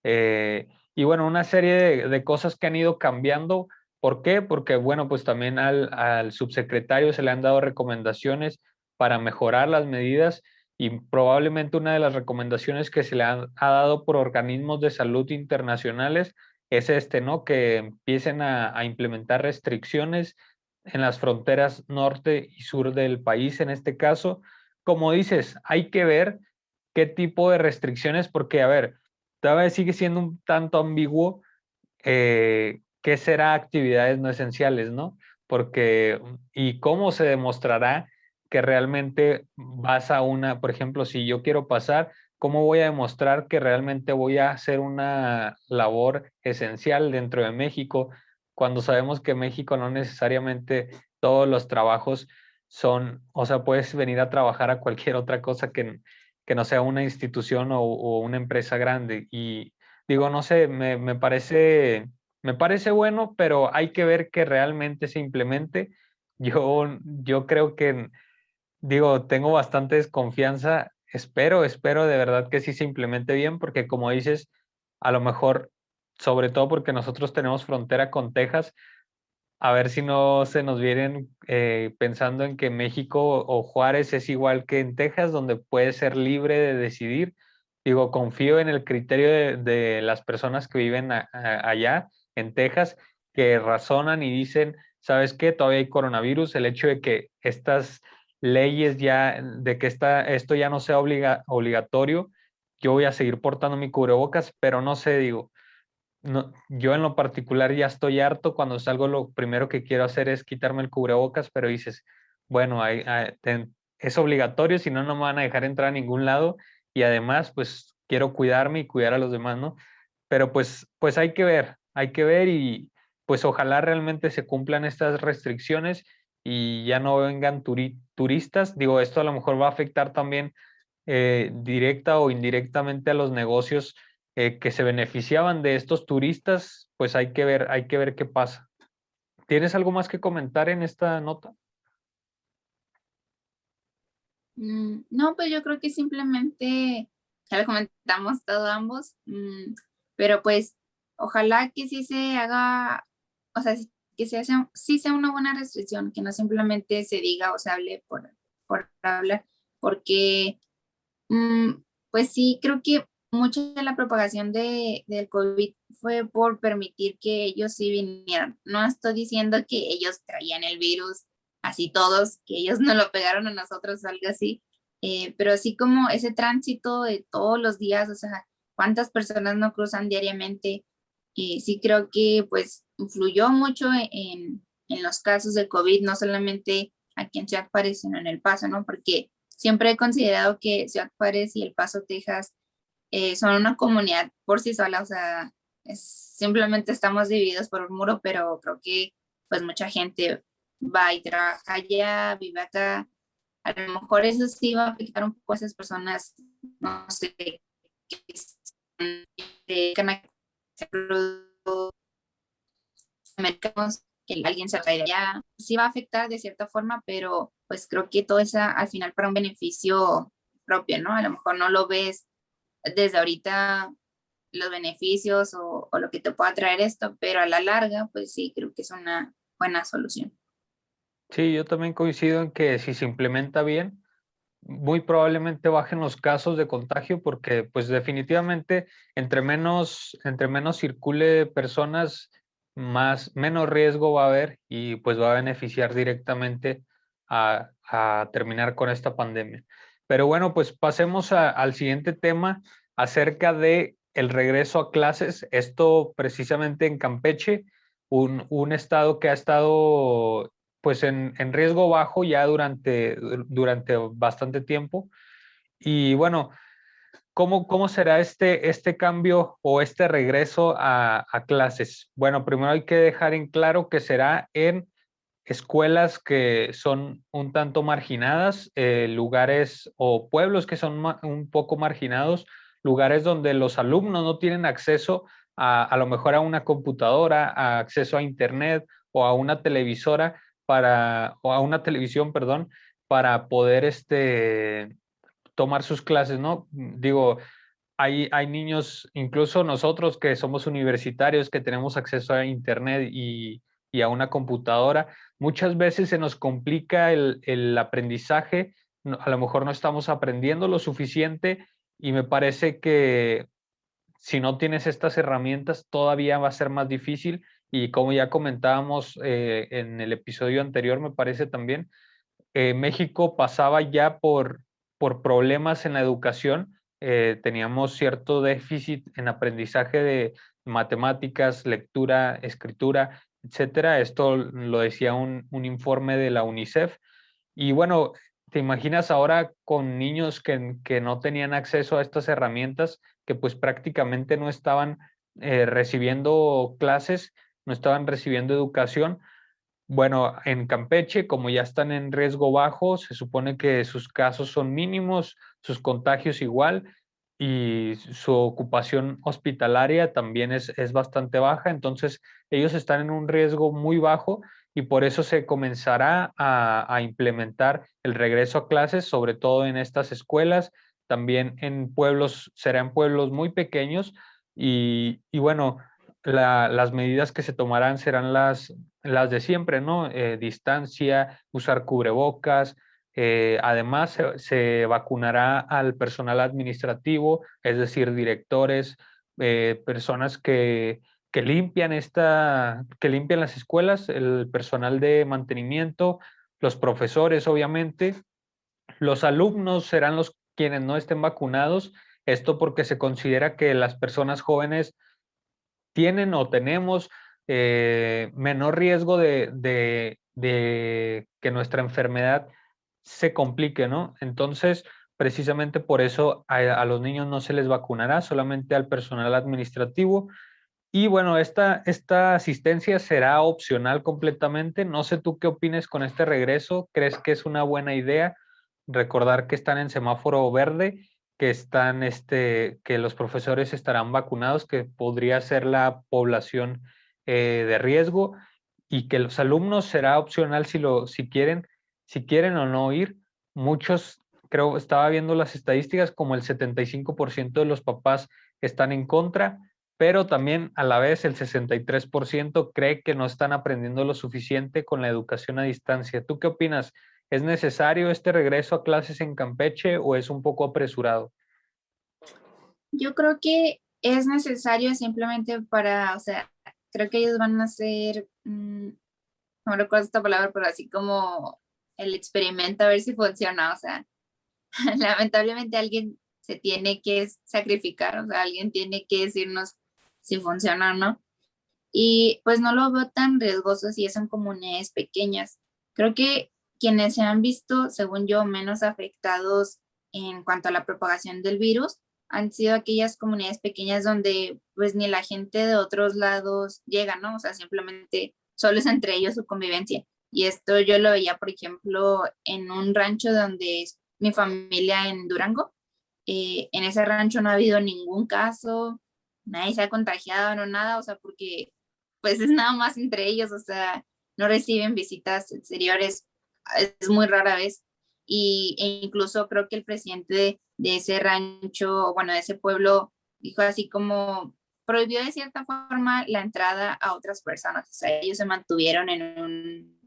Y bueno, una serie de cosas que han ido cambiando. ¿Por qué? Porque bueno, pues también al subsecretario se le han dado recomendaciones para mejorar las medidas y probablemente una de las recomendaciones que se le ha dado por organismos de salud internacionales es ¿no? Que empiecen a implementar restricciones en las fronteras norte y sur del país, en este caso. Como dices, hay que ver qué tipo de restricciones, porque, a ver, todavía sigue siendo un tanto ambiguo qué será actividades no esenciales, ¿no? Porque, y cómo se demostrará que realmente vas a por ejemplo, si yo quiero pasar, ¿cómo voy a demostrar que realmente voy a hacer una labor esencial dentro de México cuando sabemos que México no necesariamente todos los trabajos son, o sea, puedes venir a trabajar a cualquier otra cosa que no sea una institución o una empresa grande? Y digo, no sé, me parece bueno, pero hay que ver que realmente se implemente. Yo creo que, digo, tengo bastante desconfianza. Espero de verdad que sí se implemente bien, porque como dices, a lo mejor, sobre todo porque nosotros tenemos frontera con Texas, a ver si no se nos vienen pensando en que México o Juárez es igual que en Texas, donde puede ser libre de decidir. Digo, confío en el criterio de las personas que viven allá en Texas, que razonan y dicen, ¿sabes qué? Todavía hay coronavirus, el hecho de que estas leyes ya, de que esto ya no sea obligatorio, yo voy a seguir portando mi cubrebocas, pero no sé, digo, no, yo en lo particular ya estoy harto. Cuando salgo lo primero que quiero hacer es quitarme el cubrebocas, pero dices, bueno, es obligatorio, si no, no me van a dejar entrar a ningún lado y además, pues quiero cuidarme y cuidar a los demás, ¿no? Pero pues hay que ver y pues ojalá realmente se cumplan estas restricciones y ya no vengan turistas. Digo, esto a lo mejor va a afectar también directa o indirectamente a los negocios que se beneficiaban de estos turistas, pues hay que ver qué pasa. ¿Tienes algo más que comentar en esta nota? No, pues yo creo que simplemente ya lo comentamos todo ambos, pero pues ojalá que sí se haga, o sea, que sí sea una buena restricción, que no simplemente se diga o se hable por hablar, porque pues sí, creo que mucha de la propagación del COVID fue por permitir que ellos sí vinieran. No estoy diciendo que ellos traían el virus, así todos, que ellos no lo pegaron a nosotros o algo así, pero así como ese tránsito de todos los días, o sea, cuántas personas no cruzan diariamente, sí creo que pues influyó mucho en los casos de COVID, no solamente aquí en Ciudad Juárez, sino en El Paso, ¿no? Porque siempre he considerado que Ciudad Juárez y El Paso, Texas, son una comunidad por sí sola, o sea, simplemente estamos divididos por un muro, pero creo que pues mucha gente va y trabaja allá, vive acá. A lo mejor eso sí va a afectar un poco a esas personas, no sé, que se dedican a americanos, que alguien se vaya allá, sí va a afectar de cierta forma, pero pues creo que todo es al final para un beneficio propio, ¿no? A lo mejor no lo ves desde ahorita los beneficios o lo que te pueda traer esto, pero a la larga, pues sí, creo que es una buena solución. Sí, yo también coincido en que si se implementa bien, muy probablemente bajen los casos de contagio porque pues definitivamente entre menos circule personas, menos riesgo va a haber y pues va a beneficiar directamente a terminar con esta pandemia. Pero bueno, pues pasemos al siguiente tema acerca de el regreso a clases. Esto precisamente en Campeche, un estado que ha estado pues en riesgo bajo ya durante bastante tiempo. Y bueno, ¿cómo será este cambio o este regreso a clases? Bueno, primero hay que dejar en claro que será en escuelas que son un tanto marginadas, lugares o pueblos que son un poco marginados, lugares donde los alumnos no tienen acceso a lo mejor a una computadora, a acceso a internet o a una televisora o a una televisión, perdón, para poder tomar sus clases, ¿no? Digo, hay niños, incluso nosotros que somos universitarios, que tenemos acceso a internet y a una computadora, muchas veces se nos complica el aprendizaje, a lo mejor no estamos aprendiendo lo suficiente y me parece que si no tienes estas herramientas todavía va a ser más difícil y como ya comentábamos en el episodio anterior, me parece también, México pasaba ya por problemas en la educación. Teníamos cierto déficit en aprendizaje de matemáticas, lectura, escritura, etcétera. Esto lo decía un informe de la UNICEF. Y bueno, ¿te imaginas ahora con niños que no tenían acceso a estas herramientas, que pues prácticamente no estaban recibiendo clases, no estaban recibiendo educación? Bueno, en Campeche, como ya están en riesgo bajo, se supone que sus casos son mínimos, sus contagios igual y su ocupación hospitalaria también es bastante baja. Entonces, ellos están en un riesgo muy bajo y por eso se comenzará a implementar el regreso a clases, sobre todo en estas escuelas, también en pueblos, serán pueblos muy pequeños y bueno, las medidas que se tomarán serán las de siempre, ¿no? Distancia, usar cubrebocas. Además, se vacunará al personal administrativo, es decir, directores, personas que limpian que limpian las escuelas, el personal de mantenimiento, los profesores, obviamente. Los alumnos serán los quienes no estén vacunados. Esto porque se considera que las personas jóvenes tienen o tenemos menor riesgo de que nuestra enfermedad se complique, ¿no? Entonces, precisamente por eso a los niños no se les vacunará, solamente al personal administrativo. Y bueno, esta asistencia será opcional completamente. No sé tú qué opines con este regreso. ¿Crees que es una buena idea recordar que están en semáforo verde, que que los profesores estarán vacunados, que podría ser la población de riesgo y que los alumnos será opcional si quieren o no ir? Muchos, creo, estaba viendo las estadísticas, como el 75% de los papás están en contra, pero también a la vez el 63% cree que no están aprendiendo lo suficiente con la educación a distancia. ¿Tú qué opinas? ¿Es necesario este regreso a clases en Campeche o es un poco apresurado? Yo creo que es necesario simplemente para, o sea, creo que ellos van a hacer, no recuerdo esta palabra, pero así como el experimento a ver si funciona, o sea, lamentablemente alguien se tiene que sacrificar, o sea, alguien tiene que decirnos si funciona o no. Y pues no lo veo tan riesgoso si es en comunidades pequeñas. Creo que quienes se han visto, según yo, menos afectados en cuanto a la propagación del virus han sido aquellas comunidades pequeñas donde pues ni la gente de otros lados llega, ¿no? O sea, simplemente solo es entre ellos su convivencia. Y esto yo lo veía, por ejemplo, en un rancho donde es mi familia en Durango. En ese rancho no ha habido ningún caso, nadie se ha contagiado, no nada, o sea, porque pues es nada más entre ellos, o sea, no reciben visitas exteriores, es muy rara vez. E incluso creo que el presidente de ese rancho, bueno, de ese pueblo, dijo así como prohibió de cierta forma la entrada a otras personas, o sea, ellos se mantuvieron en un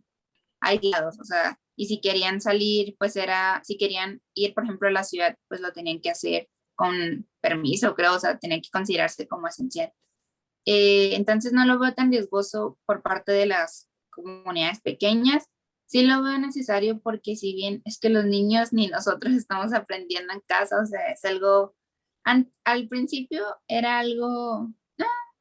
aislados, o sea, y si querían salir, pues era, si querían ir, por ejemplo, a la ciudad, pues lo tenían que hacer con permiso, creo, o sea, tenía que considerarse como esencial. Entonces no lo veo tan riesgoso por parte de las comunidades pequeñas. Sí lo veo necesario porque si bien es que los niños ni nosotros estamos aprendiendo en casa, o sea, es algo, al principio era algo,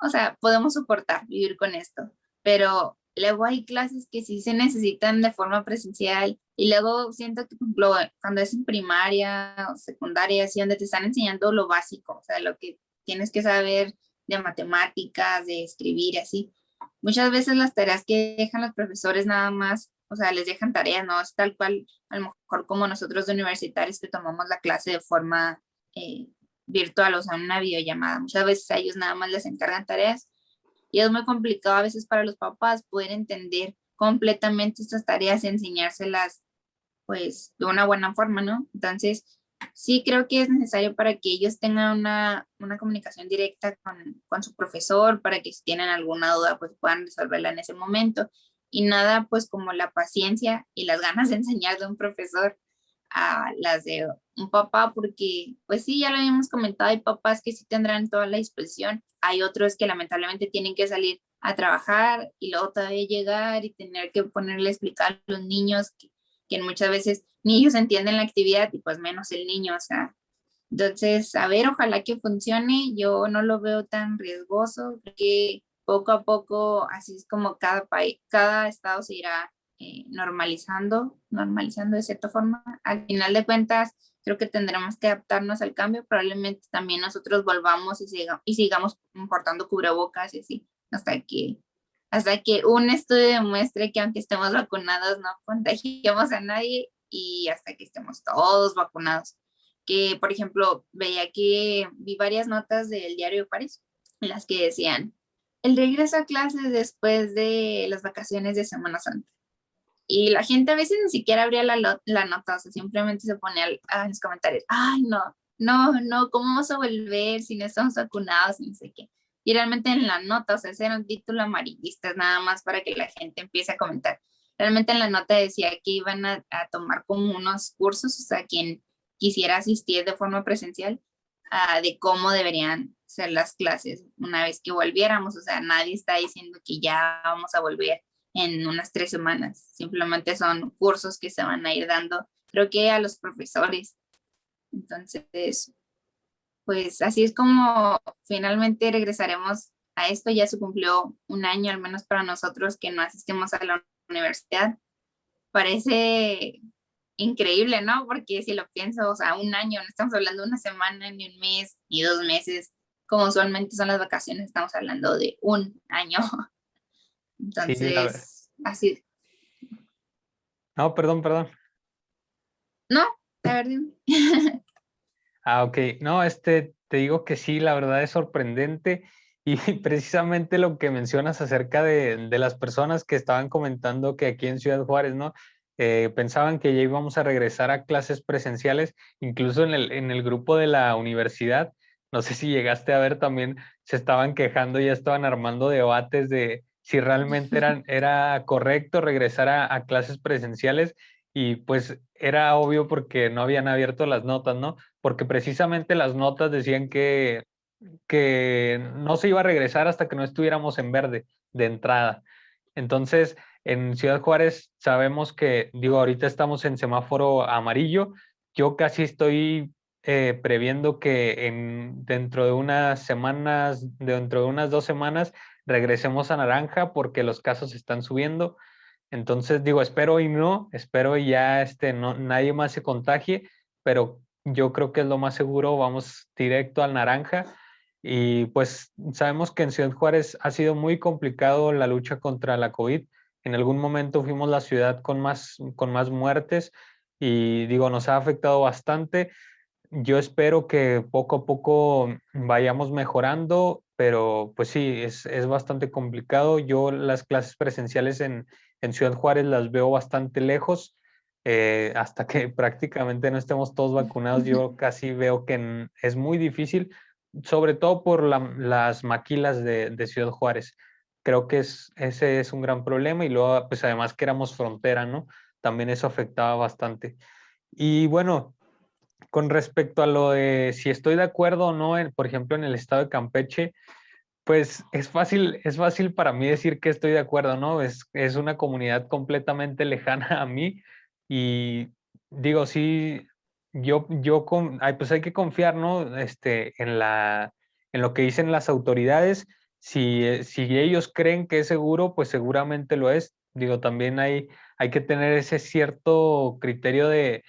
o sea, podemos soportar vivir con esto, pero luego hay clases que sí se necesitan de forma presencial y luego siento que, por ejemplo, cuando es en primaria o secundaria, así donde te están enseñando lo básico, o sea, lo que tienes que saber de matemáticas, de escribir, así. Muchas veces las tareas que dejan los profesores nada más, o sea, les dejan tareas, no es tal cual, a lo mejor como nosotros de universitarios que tomamos la clase de forma eh, virtual, o sea, una videollamada. Muchas veces a ellos nada más les encargan tareas y es muy complicado a veces para los papás poder entender completamente estas tareas y enseñárselas pues de una buena forma, ¿no? Entonces, sí creo que es necesario para que ellos tengan una comunicación directa con su profesor, para que si tienen alguna duda, pues puedan resolverla en ese momento. Y nada, pues como la paciencia y las ganas de enseñar de un profesor a las de un papá, porque pues sí, ya lo habíamos comentado, hay papás que sí tendrán toda la disposición, hay otros que lamentablemente tienen que salir a trabajar y luego todavía llegar y tener que ponerle a explicar a los niños que muchas veces ni ellos entienden la actividad y pues menos el niño, o sea, entonces, a ver, ojalá que funcione, yo no lo veo tan riesgoso, creo que poco a poco, así es como cada país, cada estado se irá normalizando de cierta forma. Al final de cuentas, creo que tendremos que adaptarnos al cambio, probablemente también nosotros volvamos y sigamos portando cubrebocas y así, hasta que un estudio demuestre que aunque estemos vacunados no contagiamos a nadie y hasta que estemos todos vacunados. Que, por ejemplo, vi varias notas del diario Paris en las que decían, el regreso a clases después de las vacaciones de Semana Santa. Y la gente a veces ni siquiera abría la nota, o sea, simplemente se ponía en los comentarios, ay, no, ¿cómo vamos a volver si no estamos vacunados? Ni sé qué. Y realmente en la nota, o sea, ese era un título amarillista, nada más para que la gente empiece a comentar. Realmente en la nota decía que iban a tomar como unos cursos, o sea, quien quisiera asistir de forma presencial, de cómo deberían ser las clases una vez que volviéramos, o sea, nadie está diciendo que ya vamos a volver en unas 3 semanas. Simplemente son cursos que se van a ir dando, creo que a los profesores. Entonces, pues así es como finalmente regresaremos a esto. Ya se cumplió un año, al menos para nosotros que no asistimos a la universidad. Parece increíble, ¿no? Porque si lo pienso, o sea, un año, no estamos hablando de una semana, ni un mes, ni 2 meses, como usualmente son las vacaciones, estamos hablando de un año. Sí, la verdad. Entonces, así, No, perdón. ¿no? A ver, dime. Ah, ok. No, te digo que sí, la verdad es sorprendente y precisamente lo que mencionas acerca de las personas que estaban comentando que aquí en Ciudad Juárez, ¿no? Pensaban que ya íbamos a regresar a clases presenciales, incluso en el grupo de la universidad. No sé si llegaste a ver también, se estaban quejando, ya estaban armando debates de si realmente era correcto regresar a clases presenciales y pues era obvio porque no habían abierto las notas, ¿no? Porque precisamente las notas decían que no se iba a regresar hasta que no estuviéramos en verde de entrada. Entonces, en Ciudad Juárez sabemos que, digo, ahorita estamos en semáforo amarillo. Yo casi estoy previendo que dentro de unas semanas, dentro de unas 2 semanas, regresemos a naranja porque los casos están subiendo. Entonces digo, espero y ya no, nadie más se contagie, pero yo creo que es lo más seguro, vamos directo al naranja. Y pues sabemos que en Ciudad Juárez ha sido muy complicado la lucha contra la COVID. En algún momento fuimos la ciudad con más muertes y digo, nos ha afectado bastante. Yo espero que poco a poco vayamos mejorando, pero pues sí, es bastante complicado. Yo las clases presenciales en Ciudad Juárez las veo bastante lejos. Hasta que prácticamente no estemos todos vacunados, yo casi veo que es muy difícil, sobre todo por las maquilas de Ciudad Juárez. Creo que ese es un gran problema y luego, pues además que éramos frontera, ¿no? También eso afectaba bastante. Y bueno, con respecto a lo de si estoy de acuerdo o no, por ejemplo, en el estado de Campeche, pues es fácil para mí decir que estoy de acuerdo, ¿no? Es una comunidad completamente lejana a mí y digo, sí, pues hay que confiar, ¿no? En lo que dicen las autoridades. Si ellos creen que es seguro, pues seguramente lo es. Digo, también hay que tener ese cierto criterio de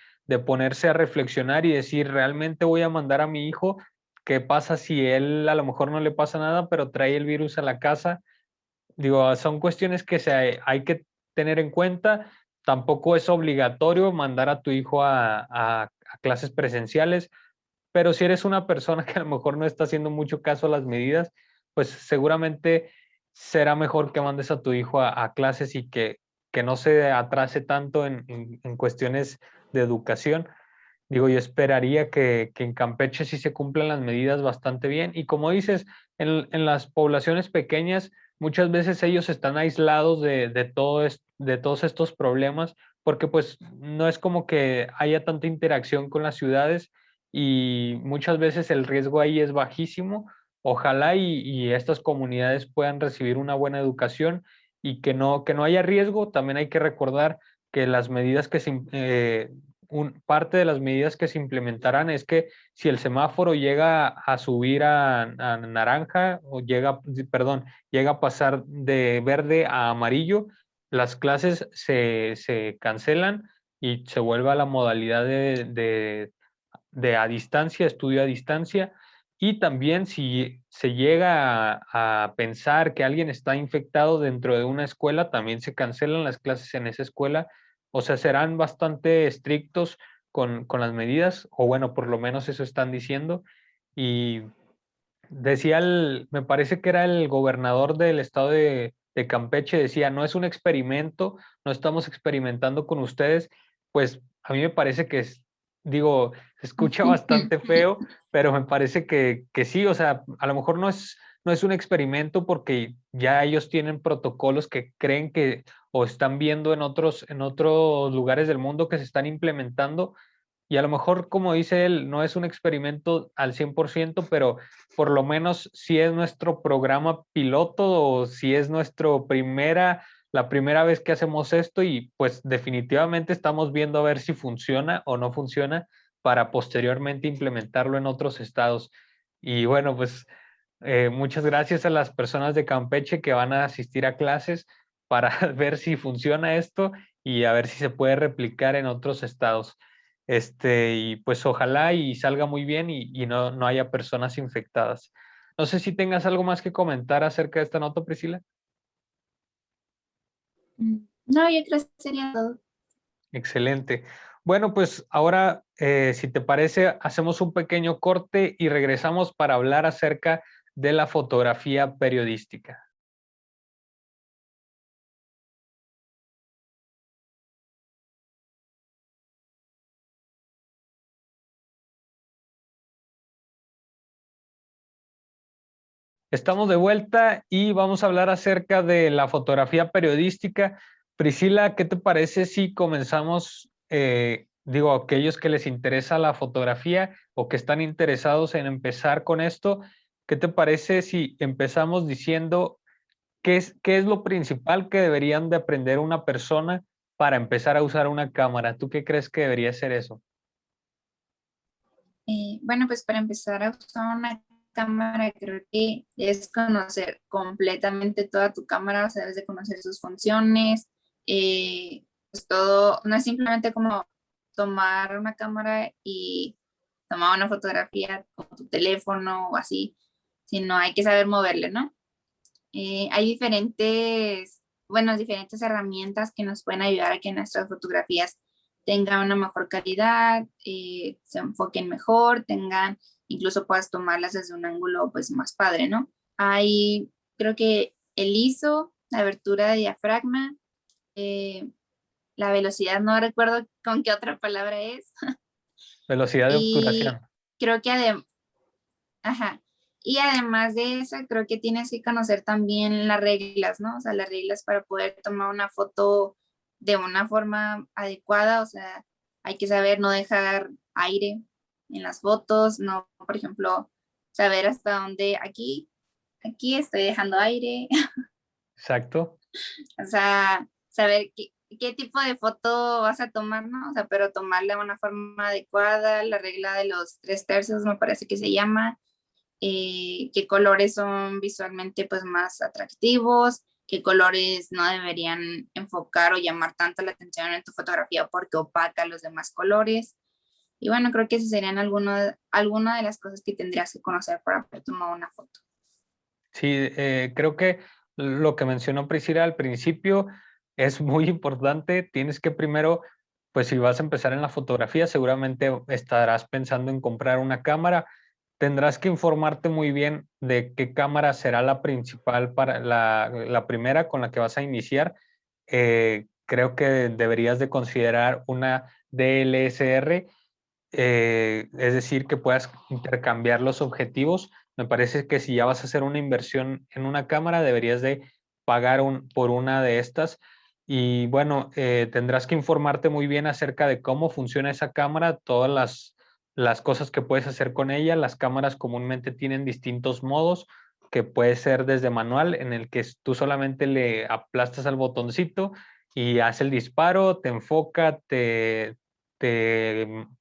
ponerse a reflexionar y decir, ¿realmente voy a mandar a mi hijo? ¿Qué pasa si él a lo mejor no le pasa nada, pero trae el virus a la casa? Digo, son cuestiones que hay que tener en cuenta. Tampoco es obligatorio mandar a tu hijo a clases presenciales, pero si eres una persona que a lo mejor no está haciendo mucho caso a las medidas, pues seguramente será mejor que mandes a tu hijo a clases y que no se atrase tanto en cuestiones de educación. Digo, yo esperaría que en Campeche sí se cumplan las medidas bastante bien. Y como dices, en las poblaciones pequeñas, muchas veces ellos están aislados de todos estos problemas, porque pues no es como que haya tanta interacción con las ciudades y muchas veces el riesgo ahí es bajísimo. Ojalá y estas comunidades puedan recibir una buena educación y que no haya riesgo. También hay que recordar que las medidas parte de las medidas que se implementarán es que si el semáforo llega a subir a naranja o llega a pasar de verde a amarillo, las clases se cancelan y se vuelve a la modalidad de a distancia, estudio a distancia. Y también si se llega a pensar que alguien está infectado dentro de una escuela, también se cancelan las clases en esa escuela. O sea, serán bastante estrictos con las medidas, o bueno, por lo menos eso están diciendo. Y decía me parece que era el gobernador del estado de Campeche, decía, no es un experimento, no estamos experimentando con ustedes, pues a mí me parece digo, se escucha bastante feo, pero me parece que sí, o sea, a lo mejor no es un experimento porque ya ellos tienen protocolos que creen que o están viendo en otros lugares del mundo que se están implementando y a lo mejor, como dice él, no es un experimento al 100%, pero por lo menos si es nuestro programa piloto o si es la primera vez que hacemos esto y pues definitivamente estamos viendo a ver si funciona o no funciona para posteriormente implementarlo en otros estados. Y bueno, pues muchas gracias a las personas de Campeche que van a asistir a clases para ver si funciona esto y a ver si se puede replicar en otros estados. Y pues ojalá y salga muy bien y no haya personas infectadas. No sé si tengas algo más que comentar acerca de esta nota, Priscila. No, yo creo que sería todo. Excelente. Bueno, pues ahora, si te parece, hacemos un pequeño corte y regresamos para hablar acerca de la fotografía periodística. Estamos de vuelta y vamos a hablar acerca de la fotografía periodística. Priscila, ¿qué te parece si comenzamos, digo, aquellos que les interesa la fotografía o que están interesados en empezar con esto, ¿qué te parece si empezamos diciendo qué es lo principal que deberían de aprender una persona para empezar a usar una cámara? ¿Tú qué crees que debería ser eso? Bueno, pues para empezar a usar una cámara, creo que es conocer completamente toda tu cámara, o sea, debes de conocer sus funciones, pues todo, no es simplemente como tomar una cámara y tomar una fotografía con tu teléfono o así, sino hay que saber moverle, ¿no? Hay diferentes herramientas que nos pueden ayudar a que nuestras fotografías tengan una mejor calidad, se enfoquen mejor, incluso puedas tomarlas desde un ángulo pues más padre, ¿no? Hay, creo que el ISO, la abertura de diafragma, eh, la velocidad, no recuerdo con qué otra palabra es, Velocidad de y obturación. creo que además, ajá. Y además de eso, creo que tienes que conocer también las reglas, ¿no? O sea, las reglas para poder tomar una foto de una forma adecuada. O sea, hay que saber no dejar aire en las fotos, no, por ejemplo, saber hasta dónde aquí estoy dejando aire. Exacto. O sea, saber qué tipo de foto vas a tomar, ¿no? O sea, pero tomarla de una forma adecuada, la regla de los 3/3 me parece que se llama, qué colores son visualmente pues más atractivos, qué colores no deberían enfocar o llamar tanto la atención en tu fotografía porque opaca los demás colores. Y bueno, creo que esas serían algunas de las cosas que tendrías que conocer para poder tomar una foto. Sí, creo que lo que mencionó Priscila al principio es muy importante. Tienes que primero, pues si vas a empezar en la fotografía, seguramente estarás pensando en comprar una cámara. Tendrás que informarte muy bien de qué cámara será la principal para la primera con la que vas a iniciar. Creo que deberías de considerar una DLSR, es decir, que puedas intercambiar los objetivos. Me parece que si ya vas a hacer una inversión en una cámara, deberías de pagar por una de estas. Y bueno, tendrás que informarte muy bien acerca de cómo funciona esa cámara, todas las cosas que puedes hacer con ella. Las cámaras comúnmente tienen distintos modos, que puede ser desde manual, en el que tú solamente le aplastas al botoncito y hace el disparo, te enfoca, te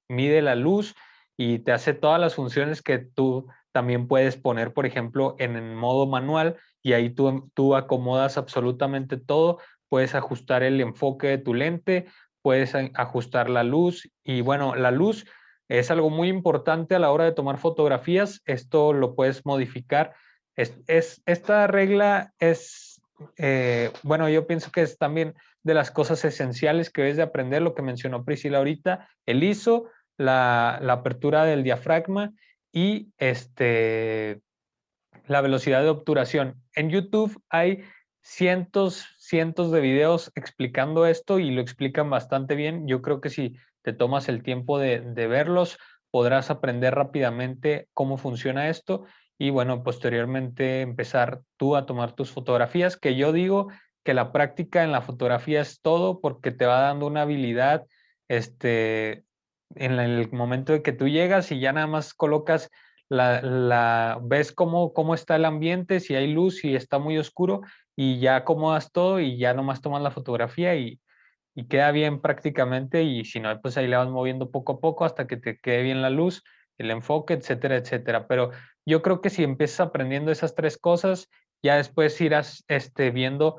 mide la luz y te hace todas las funciones que tú también puedes poner, por ejemplo, en el modo manual, y ahí tú acomodas absolutamente todo. Puedes ajustar el enfoque de tu lente, puedes ajustar la luz y bueno, la luz es algo muy importante a la hora de tomar fotografías. Esto lo puedes modificar. Esta regla es, bueno, yo pienso que es también de las cosas esenciales que debes de aprender, lo que mencionó Priscila ahorita, el ISO, la apertura del diafragma y la velocidad de obturación. En YouTube hay cientos de videos explicando esto y lo explican bastante bien. Yo creo que si te tomas el tiempo de verlos, podrás aprender rápidamente cómo funciona esto y bueno, posteriormente empezar tú a tomar tus fotografías, que yo digo que la práctica en la fotografía es todo porque te va dando una habilidad, en el momento de que tú llegas y ya nada más colocas ves cómo está el ambiente, si hay luz, si está muy oscuro, y ya acomodas todo y ya nomás tomas la fotografía y queda bien prácticamente, y si no, pues ahí le vas moviendo poco a poco hasta que te quede bien la luz, el enfoque, etcétera, etcétera. Pero Yo creo que si empiezas aprendiendo esas tres cosas, ya después irás viendo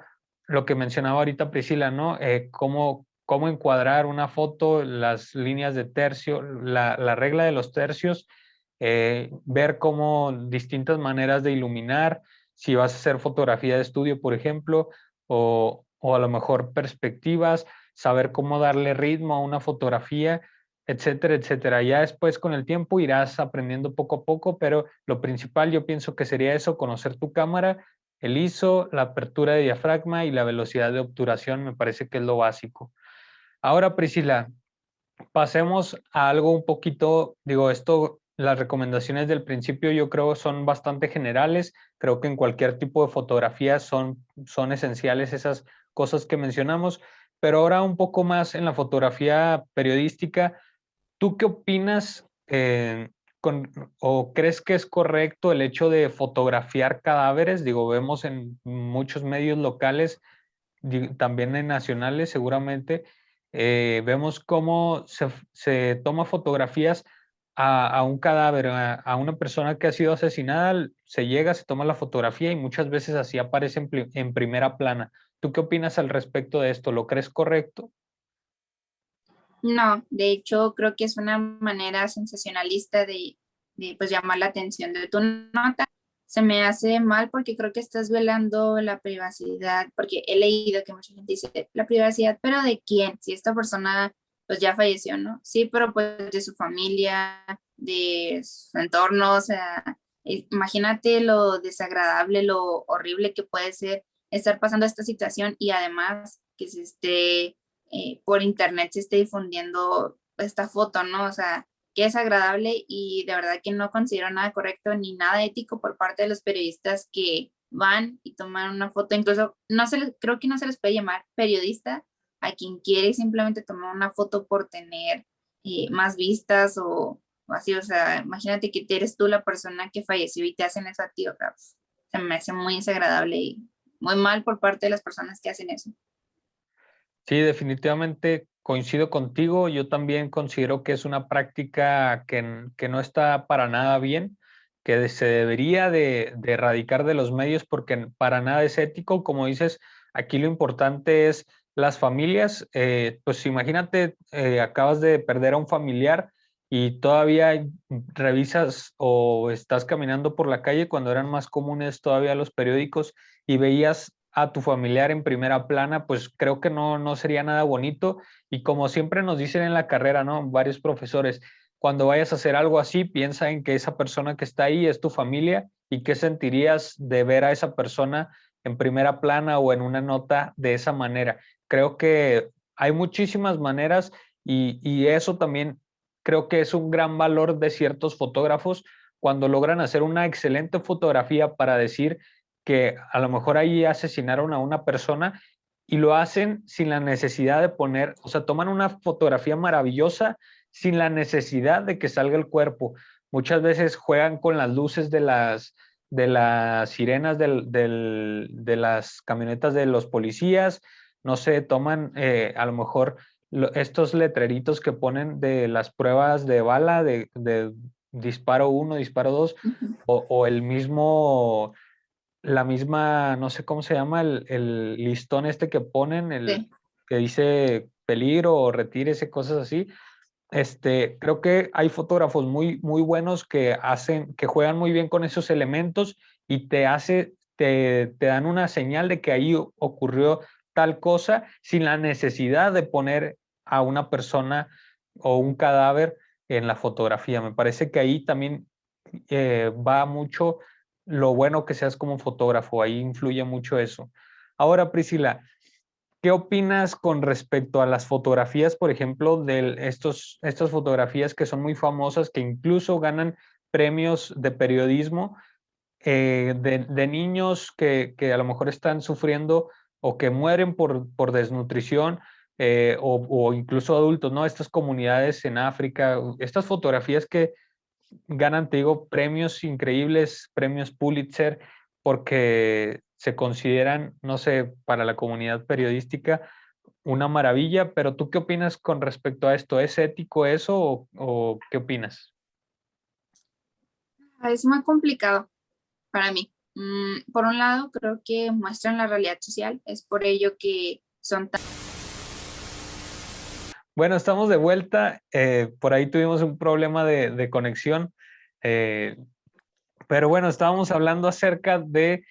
lo que mencionaba ahorita Priscila, ¿no? Cómo encuadrar una foto, las líneas de tercio, la regla de los tercios, ver cómo distintas maneras de iluminar, si vas a hacer fotografía de estudio, por ejemplo, o a lo mejor perspectivas, saber cómo darle ritmo a una fotografía, etcétera, etcétera. Ya después con el tiempo irás aprendiendo poco a poco, pero lo principal yo pienso que sería eso, conocer tu cámara, el ISO, la apertura de diafragma y la velocidad de obturación, me parece que es lo básico. Ahora, Priscila, pasemos a algo un poquito, digo, las recomendaciones del principio yo creo son bastante generales, creo que en cualquier tipo de fotografía son esenciales esas cosas que mencionamos, pero ahora un poco más en la fotografía periodística, ¿tú qué opinas o crees que es correcto el hecho de fotografiar cadáveres? Digo, vemos en muchos medios locales, también en nacionales seguramente, vemos cómo se toma fotografías a un cadáver, a una persona que ha sido asesinada, se llega, se toma la fotografía y muchas veces así aparece en primera plana. ¿Tú qué opinas al respecto de esto? ¿Lo crees correcto? No, de hecho creo que es una manera sensacionalista de pues llamar la atención de tu nota. Se me hace mal porque creo que estás violando la privacidad, porque he leído que mucha gente dice la privacidad, pero ¿de quién? Si esta persona pues ya falleció, ¿no? Sí, pero pues de su familia, de su entorno, o sea, imagínate lo desagradable, lo horrible que puede ser estar pasando esta situación y además que se esté por internet se esté difundiendo esta foto, ¿no? O sea, que es agradable y de verdad que no considero nada correcto ni nada ético por parte de los periodistas que van y toman una foto, incluso creo que no se les puede llamar periodista a quien quiere simplemente tomar una foto por tener más vistas o así, o sea, imagínate que eres tú la persona que falleció y te hacen eso a ti, o sea, se me hace muy desagradable y muy mal por parte de las personas que hacen eso. Sí, definitivamente coincido contigo. Yo también considero que es una práctica que no está para nada bien, que se debería de erradicar de los medios porque para nada es ético. Como dices, aquí lo importante es las familias. Pues imagínate, acabas de perder a un familiar y todavía revisas o estás caminando por la calle cuando eran más comunes todavía los periódicos y veías a tu familiar en primera plana, pues creo que no sería nada bonito. Y como siempre nos dicen en la carrera, ¿no? Varios profesores, cuando vayas a hacer algo así, piensa en que esa persona que está ahí es tu familia y qué sentirías de ver a esa persona en primera plana o en una nota de esa manera. Creo que hay muchísimas maneras y eso también creo que es un gran valor de ciertos fotógrafos cuando logran hacer una excelente fotografía para decir que a lo mejor ahí asesinaron a una persona y lo hacen sin la necesidad de poner, o sea, toman una fotografía maravillosa sin la necesidad de que salga el cuerpo. Muchas veces juegan con las luces de las sirenas de las camionetas de los policías, no sé, toman a lo mejor estos letreritos que ponen de las pruebas de bala, de disparo 1, disparo 2, Ujú. o el mismo la misma, no sé cómo se llama, el listón este que ponen, el Sí. que dice peligro o retírese, cosas así. Creo que hay fotógrafos muy buenos que juegan muy bien con esos elementos y te dan una señal de que ahí ocurrió tal cosa sin la necesidad de poner a una persona o un cadáver en la fotografía. Me parece que ahí también va mucho lo bueno que seas como fotógrafo, ahí influye mucho eso. Ahora, Priscila, ¿qué opinas con respecto a las fotografías, por ejemplo, de estas fotografías que son muy famosas, que incluso ganan premios de periodismo, de niños que a lo mejor están sufriendo o que mueren por desnutrición, o incluso adultos, ¿no? Estas comunidades en África, estas fotografías que ganan, te digo, premios increíbles, premios Pulitzer, porque se consideran, no sé, para la comunidad periodística una maravilla, pero ¿tú qué opinas con respecto a esto? ¿Es ético eso o qué opinas? Es muy complicado para mí. Por un lado, creo que muestran la realidad social, es por ello que son tan... Bueno, estamos de vuelta. Por ahí tuvimos un problema de conexión. eh, pero bueno, estábamos hablando acerca de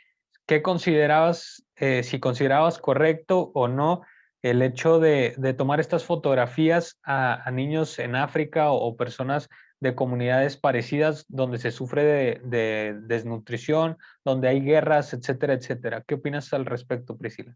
qué considerabas, si considerabas correcto o no el hecho de tomar estas fotografías a niños en África o personas de comunidades parecidas donde se sufre de desnutrición, donde hay guerras, etcétera, etcétera. ¿Qué opinas al respecto, Priscila?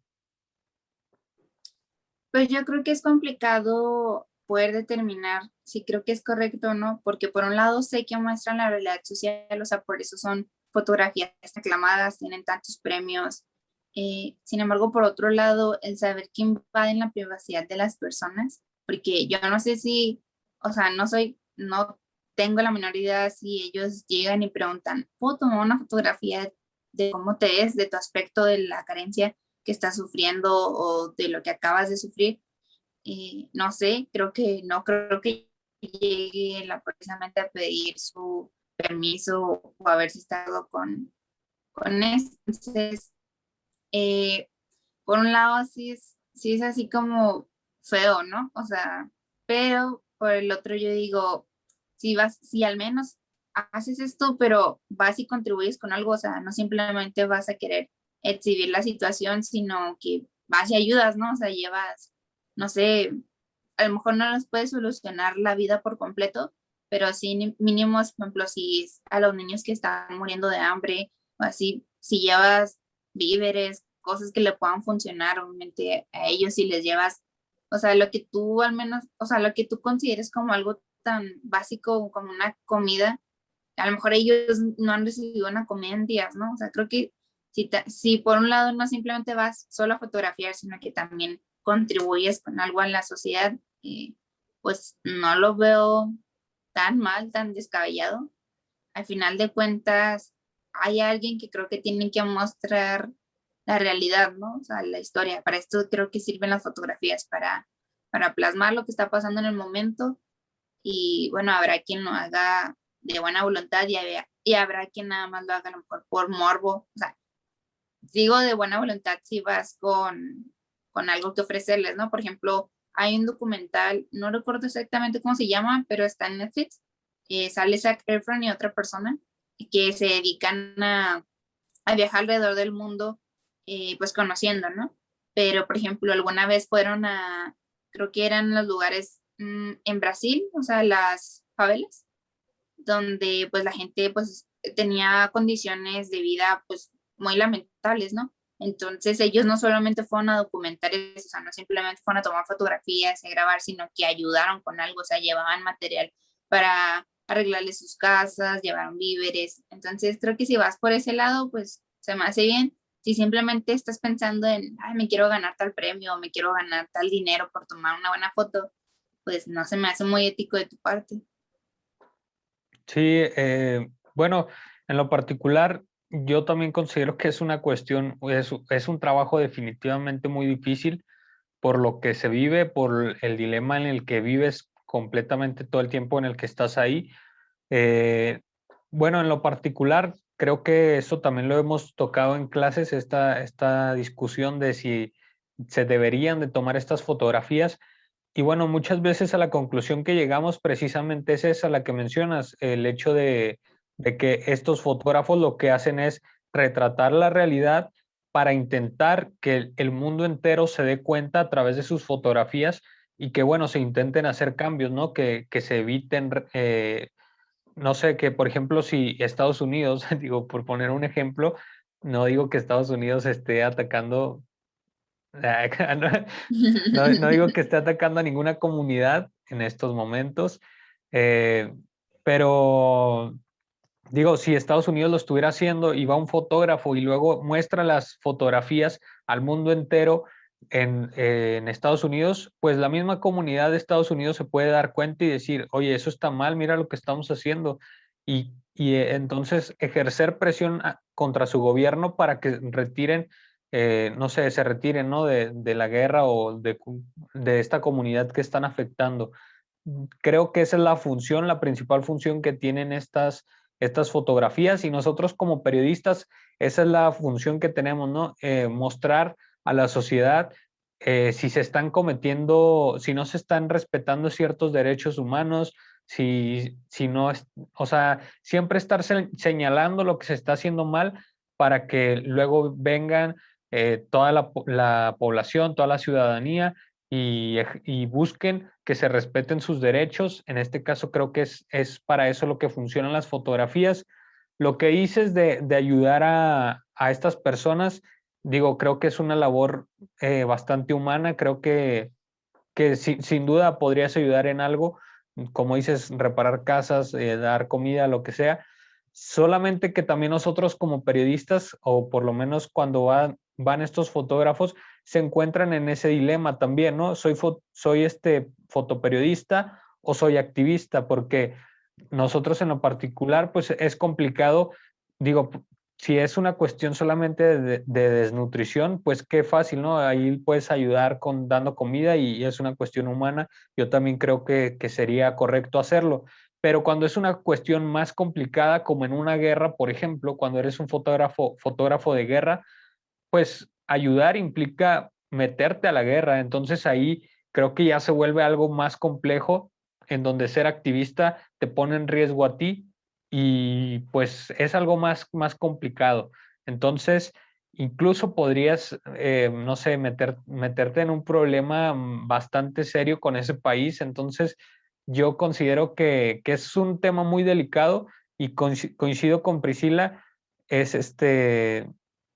Pues yo creo que es complicado poder determinar si creo que es correcto o no, porque por un lado sé que muestran la realidad social, o sea, por eso son fotografías aclamadas, tienen tantos premios. Sin embargo, por otro lado, el saber que invaden la privacidad de las personas, porque yo no sé si, o sea, no tengo la menor idea si ellos llegan y preguntan, ¿puedo tomar una fotografía de cómo te ves, de tu aspecto, de la carencia que estás sufriendo o de lo que acabas de sufrir? No sé, creo que llegue precisamente a pedir su permiso o a ver si está algo con eso. Entonces, eh, por un lado sí es así como feo, ¿no? O sea, pero por el otro yo digo, si al menos haces esto, pero vas y contribuyes con algo, o sea, no simplemente vas a querer exhibir la situación, sino que vas y ayudas, ¿no? O sea, llevas, no sé, a lo mejor no les puedes solucionar la vida por completo, pero sí mínimos, por ejemplo, si es a los niños que están muriendo de hambre o así, si llevas víveres, cosas que le puedan funcionar, obviamente a ellos si les llevas, o sea, lo que tú al menos, o sea, lo que tú consideres como algo tan básico como una comida, a lo mejor ellos no han recibido una comida en días, ¿no? O sea, creo que si por un lado no simplemente vas solo a fotografiar, sino que también contribuyes con algo en la sociedad, pues no lo veo tan mal, tan descabellado. Al final de cuentas, hay alguien que creo que tiene que mostrar la realidad, ¿no? O sea, la historia. Para esto creo que sirven las fotografías, para plasmar lo que está pasando en el momento. Y bueno, habrá quien lo haga de buena voluntad y habrá quien nada más lo haga a lo mejor por morbo. O sea, digo de buena voluntad si vas con algo que ofrecerles, ¿no? Por ejemplo, hay un documental, no recuerdo exactamente cómo se llama, pero está en Netflix. Sale Zac Efron y otra persona que se dedican a viajar alrededor del mundo, pues conociendo, ¿no? Pero, por ejemplo, alguna vez fueron creo que eran los lugares en Brasil, o sea, las favelas, donde pues la gente pues tenía condiciones de vida pues muy lamentables, ¿no? Entonces ellos no solamente fueron a documentar eso, o sea, no simplemente fueron a tomar fotografías, a grabar, sino que ayudaron con algo, o sea, llevaban material para arreglarles sus casas, llevaron víveres. Entonces creo que si vas por ese lado, pues se me hace bien. Si simplemente estás pensando en, ay, me quiero ganar tal premio o me quiero ganar tal dinero por tomar una buena foto, pues no se me hace muy ético de tu parte. Sí, bueno, en lo particular, yo también considero que es una cuestión, es un trabajo definitivamente muy difícil por lo que se vive, por el dilema en el que vives completamente todo el tiempo en el que estás ahí. Eh, bueno, en lo particular, creo que eso también lo hemos tocado en clases, esta discusión de si se deberían de tomar estas fotografías. Y bueno, muchas veces a la conclusión que llegamos precisamente es esa, la que mencionas, el hecho de que estos fotógrafos lo que hacen es retratar la realidad para intentar que el mundo entero se dé cuenta a través de sus fotografías y que, bueno, se intenten hacer cambios, ¿no? Que se eviten, no sé, que por ejemplo, si Estados Unidos, digo, por poner un ejemplo, no digo que Estados Unidos esté atacando, no, no digo que esté atacando a ninguna comunidad en estos momentos, eh, pero digo, si Estados Unidos lo estuviera haciendo y va un fotógrafo y luego muestra las fotografías al mundo entero en Estados Unidos, pues la misma comunidad de Estados Unidos se puede dar cuenta y decir, oye, eso está mal, mira lo que estamos haciendo. Y entonces ejercer presión contra su gobierno para que retiren, no sé, se retiren, ¿no? De la guerra o de esta comunidad que están afectando. Creo que esa es la función, la principal función que tienen estas fotografías, y nosotros como periodistas, esa es la función que tenemos, ¿no? Mostrar a la sociedad si se están cometiendo, si no se están respetando ciertos derechos humanos, si no es, o sea, siempre estar señalando lo que se está haciendo mal para que luego vengan toda la población, toda la ciudadanía y busquen que se respeten sus derechos. En este caso creo que es para eso lo que funcionan las fotografías. Lo que dices de ayudar a estas personas, digo, creo que es una labor bastante humana, creo que sin duda podrías ayudar en algo, como dices, reparar casas, dar comida, lo que sea. Solamente que también nosotros como periodistas, o por lo menos cuando van estos fotógrafos, se encuentran en ese dilema también, ¿no? Soy este fotoperiodista o soy activista, porque nosotros en lo particular, pues es complicado, digo, si es una cuestión solamente de desnutrición, pues qué fácil, ¿no? Ahí puedes ayudar dando comida y es una cuestión humana. Yo también creo que sería correcto hacerlo. Pero cuando es una cuestión más complicada, como en una guerra, por ejemplo, cuando eres un fotógrafo de guerra, pues ayudar implica meterte a la guerra. Entonces ahí creo que ya se vuelve algo más complejo, en donde ser activista te pone en riesgo a ti y pues es algo más complicado. Entonces, incluso podrías, no sé, meterte en un problema bastante serio con ese país. Entonces, yo considero que es un tema muy delicado y coincido con Priscila, es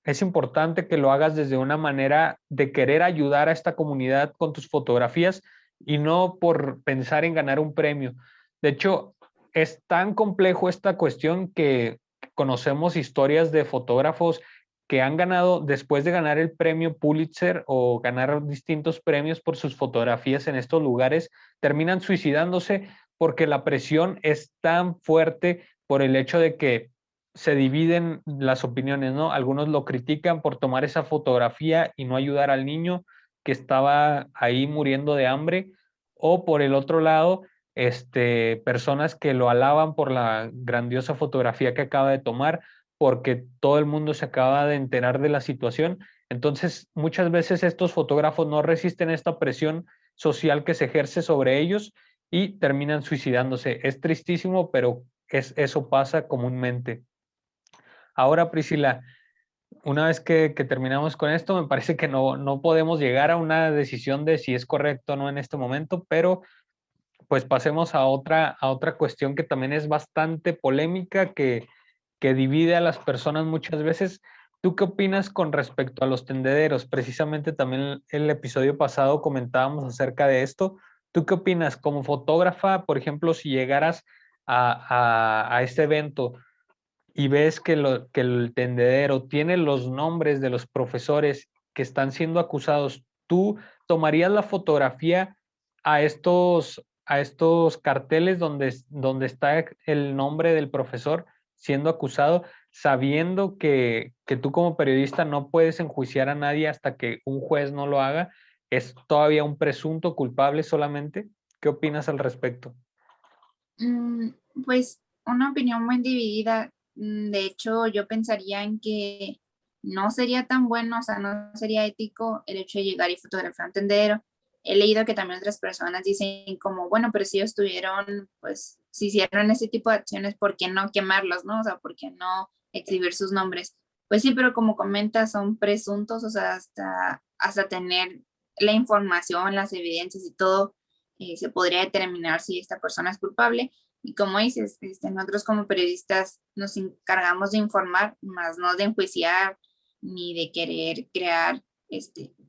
es importante que lo hagas desde una manera de querer ayudar a esta comunidad con tus fotografías y no por pensar en ganar un premio. De hecho, es tan complejo esta cuestión que conocemos historias de fotógrafos que han ganado, después de ganar el premio Pulitzer o ganar distintos premios por sus fotografías en estos lugares, terminan suicidándose porque la presión es tan fuerte por el hecho de que se dividen las opiniones, ¿no? Algunos lo critican por tomar esa fotografía y no ayudar al niño que estaba ahí muriendo de hambre, o por el otro lado, personas que lo alaban por la grandiosa fotografía que acaba de tomar, porque todo el mundo se acaba de enterar de la situación. Entonces, muchas veces estos fotógrafos no resisten esta presión social que se ejerce sobre ellos y terminan suicidándose. Es tristísimo, pero eso pasa comúnmente. Ahora, Priscila, una vez que terminamos con esto, me parece que no podemos llegar a una decisión de si es correcto o no en este momento, pero pues pasemos a otra cuestión que también es bastante polémica, que divide a las personas muchas veces. ¿Tú qué opinas con respecto a los tendederos? Precisamente también el episodio pasado comentábamos acerca de esto. ¿Tú qué opinas como fotógrafa, por ejemplo, si llegaras a este evento y ves que el tendedero tiene los nombres de los profesores que están siendo acusados, ¿tú tomarías la fotografía a estos carteles donde está el nombre del profesor siendo acusado, sabiendo que tú como periodista no puedes enjuiciar a nadie hasta que un juez no lo haga? ¿Es todavía un presunto culpable solamente? ¿Qué opinas al respecto? Mm, Pues una opinión muy dividida. De hecho, yo pensaría en que no sería tan bueno, o sea, no sería ético el hecho de llegar y fotografiar un tendero. He leído que también otras personas dicen como, bueno, pero si ellos tuvieron, pues, si hicieron ese tipo de acciones, ¿por qué no quemarlos, no? O sea, ¿por qué no exhibir sus nombres? Pues sí, pero como comentas, son presuntos, o sea, hasta tener la información, las evidencias y todo, se podría determinar si esta persona es culpable. Y como dices, nosotros como periodistas nos encargamos de informar, más no de enjuiciar ni de querer crear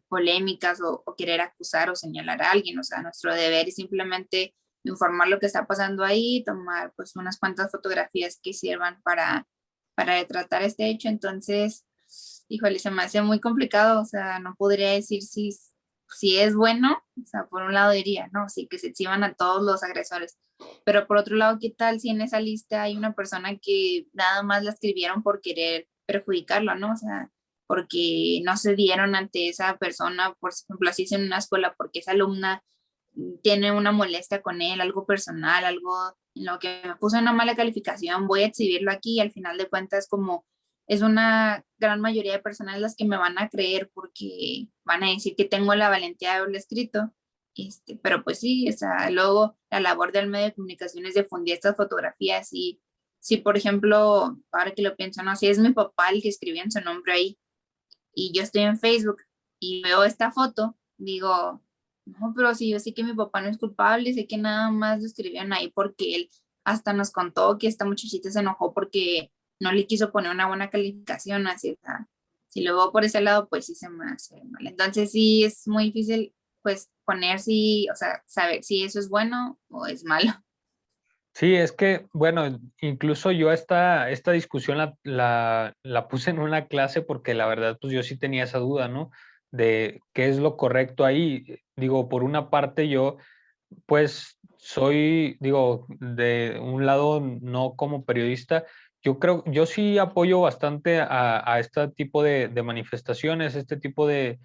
polémicas o querer acusar o señalar a alguien. O sea, nuestro deber es simplemente informar lo que está pasando ahí, tomar pues unas cuantas fotografías que sirvan para retratar este hecho. Entonces, híjole, se me hace muy complicado. O sea, no podría decir si es bueno. O sea, por un lado diría, no, sí, que se exhiban a todos los agresores, pero por otro lado, ¿qué tal si en esa lista hay una persona que nada más la escribieron por querer perjudicarlo, ¿no? O sea, porque no se dieron ante esa persona, por ejemplo, así es en una escuela, porque esa alumna tiene una molestia con él, algo personal, algo en lo que me puse una mala calificación, voy a exhibirlo aquí y al final de cuentas como es una gran mayoría de personas las que me van a creer porque van a decir que tengo la valentía de haberlo escrito. Pero pues sí, o sea, luego la labor del medio de comunicación es difundir estas fotografías y si por ejemplo, ahora que lo pienso, no, si es mi papá el que escribió en su nombre ahí y yo estoy en Facebook y veo esta foto, digo, no, pero si yo sé que mi papá no es culpable, sé que nada más lo escribieron ahí porque él hasta nos contó que esta muchachita se enojó porque no le quiso poner una buena calificación, así, o sea, si lo veo por ese lado, pues sí se me hace mal. Entonces sí es muy difícil, pues, poner si, o sea, saber si eso es bueno o es malo. Sí, es que, bueno, incluso yo esta discusión la puse en una clase porque la verdad, pues yo sí tenía esa duda, ¿no? De qué es lo correcto ahí. Digo, por una parte yo, pues soy, digo, de un lado, no como periodista, yo sí apoyo bastante a este tipo de manifestaciones, este tipo de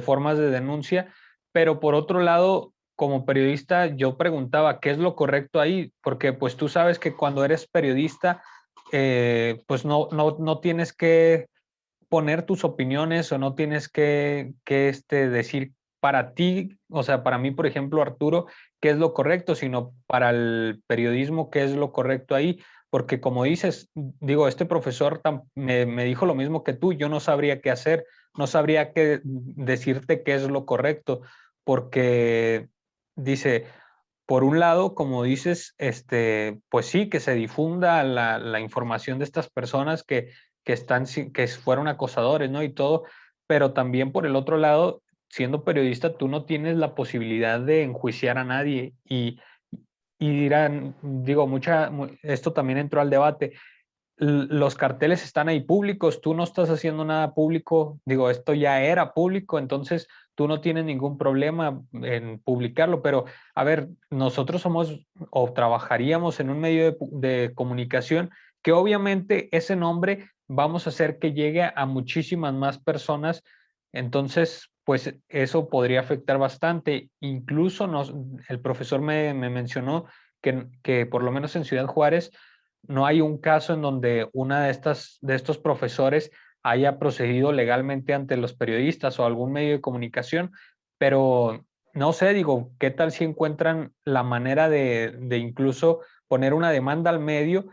formas de denuncia, pero por otro lado, como periodista, yo preguntaba, ¿qué es lo correcto ahí? Porque pues tú sabes que cuando eres periodista, pues no tienes que poner tus opiniones o no tienes que decir para ti, o sea, para mí, por ejemplo, Arturo, qué es lo correcto, sino para el periodismo, qué es lo correcto ahí. Porque como dices, digo, este profesor me dijo lo mismo que tú, yo no sabría qué hacer, no sabría qué decirte qué es lo correcto, porque dice, por un lado, como dices, pues sí, que se difunda la información de estas personas que fueron acosadores, ¿no? Y todo, pero también por el otro lado, siendo periodista, tú no tienes la posibilidad de enjuiciar a nadie y dirán, digo, esto también entró al debate, los carteles están ahí públicos, tú no estás haciendo nada público, digo, esto ya era público, entonces tú no tienes ningún problema en publicarlo, pero a ver, nosotros somos o trabajaríamos en un medio de comunicación que obviamente ese nombre vamos a hacer que llegue a muchísimas más personas, entonces pues eso podría afectar bastante. Incluso el profesor me mencionó que por lo menos en Ciudad Juárez, no hay un caso en donde una de estos profesores haya procedido legalmente ante los periodistas o algún medio de comunicación, pero no sé, digo, ¿qué tal si encuentran la manera de incluso poner una demanda al medio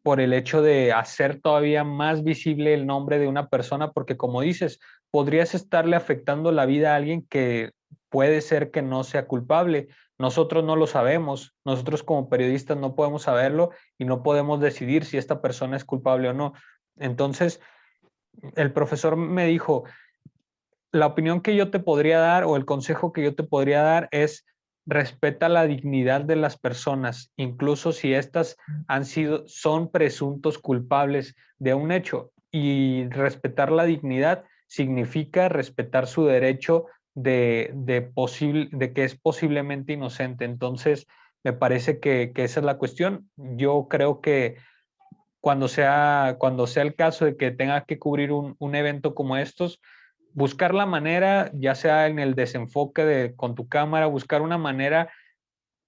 por el hecho de hacer todavía más visible el nombre de una persona? Porque como dices, podrías estarle afectando la vida a alguien que puede ser que no sea culpable. Nosotros no lo sabemos, nosotros como periodistas no podemos saberlo y no podemos decidir si esta persona es culpable o no. Entonces, el profesor me dijo, la opinión que yo te podría dar o el consejo que yo te podría dar es respeta la dignidad de las personas, incluso si estas son presuntos culpables de un hecho. Y respetar la dignidad significa respetar su derecho de que es posiblemente inocente. Entonces, me parece que esa es la cuestión. Yo creo que cuando sea el caso de que tenga que cubrir un evento como estos, buscar la manera, ya sea en el desenfoque con tu cámara, buscar una manera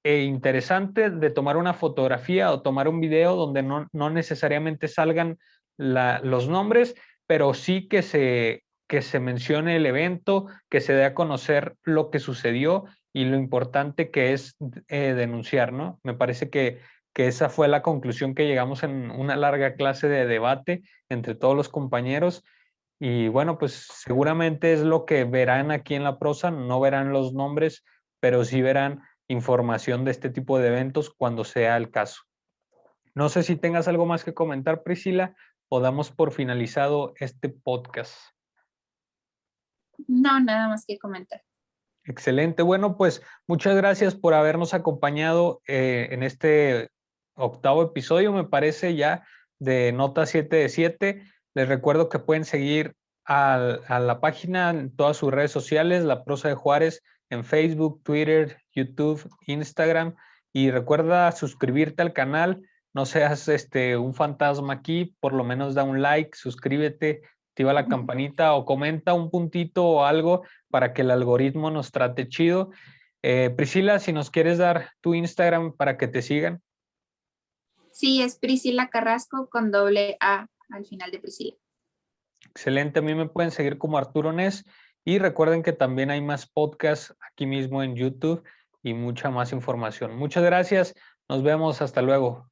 interesante de tomar una fotografía o tomar un video donde no necesariamente salgan los nombres, pero sí que se mencione el evento, que se dé a conocer lo que sucedió y lo importante que es denunciar, ¿no? Me parece que esa fue la conclusión que llegamos en una larga clase de debate entre todos los compañeros. Y bueno, pues seguramente es lo que verán aquí en la prosa, no verán los nombres, pero sí verán información de este tipo de eventos cuando sea el caso. No sé si tengas algo más que comentar, Priscila, o damos por finalizado este podcast. No, nada más que comentar. Excelente. Bueno, pues muchas gracias por habernos acompañado en este octavo episodio, me parece ya, de Nota 7 de 7. Les recuerdo que pueden seguir a la página en todas sus redes sociales, La Prosa de Juárez, en Facebook, Twitter, YouTube, Instagram. Y recuerda suscribirte al canal. No seas un fantasma aquí, por lo menos da un like, suscríbete, activa la campanita o comenta un puntito o algo para que el algoritmo nos trate chido. Priscila, si nos quieres dar tu Instagram para que te sigan. Sí, es Priscila Carrasco con doble A al final de Priscila. Excelente, a mí me pueden seguir como Arturo Ness y recuerden que también hay más podcasts aquí mismo en YouTube y mucha más información. Muchas gracias, nos vemos, hasta luego.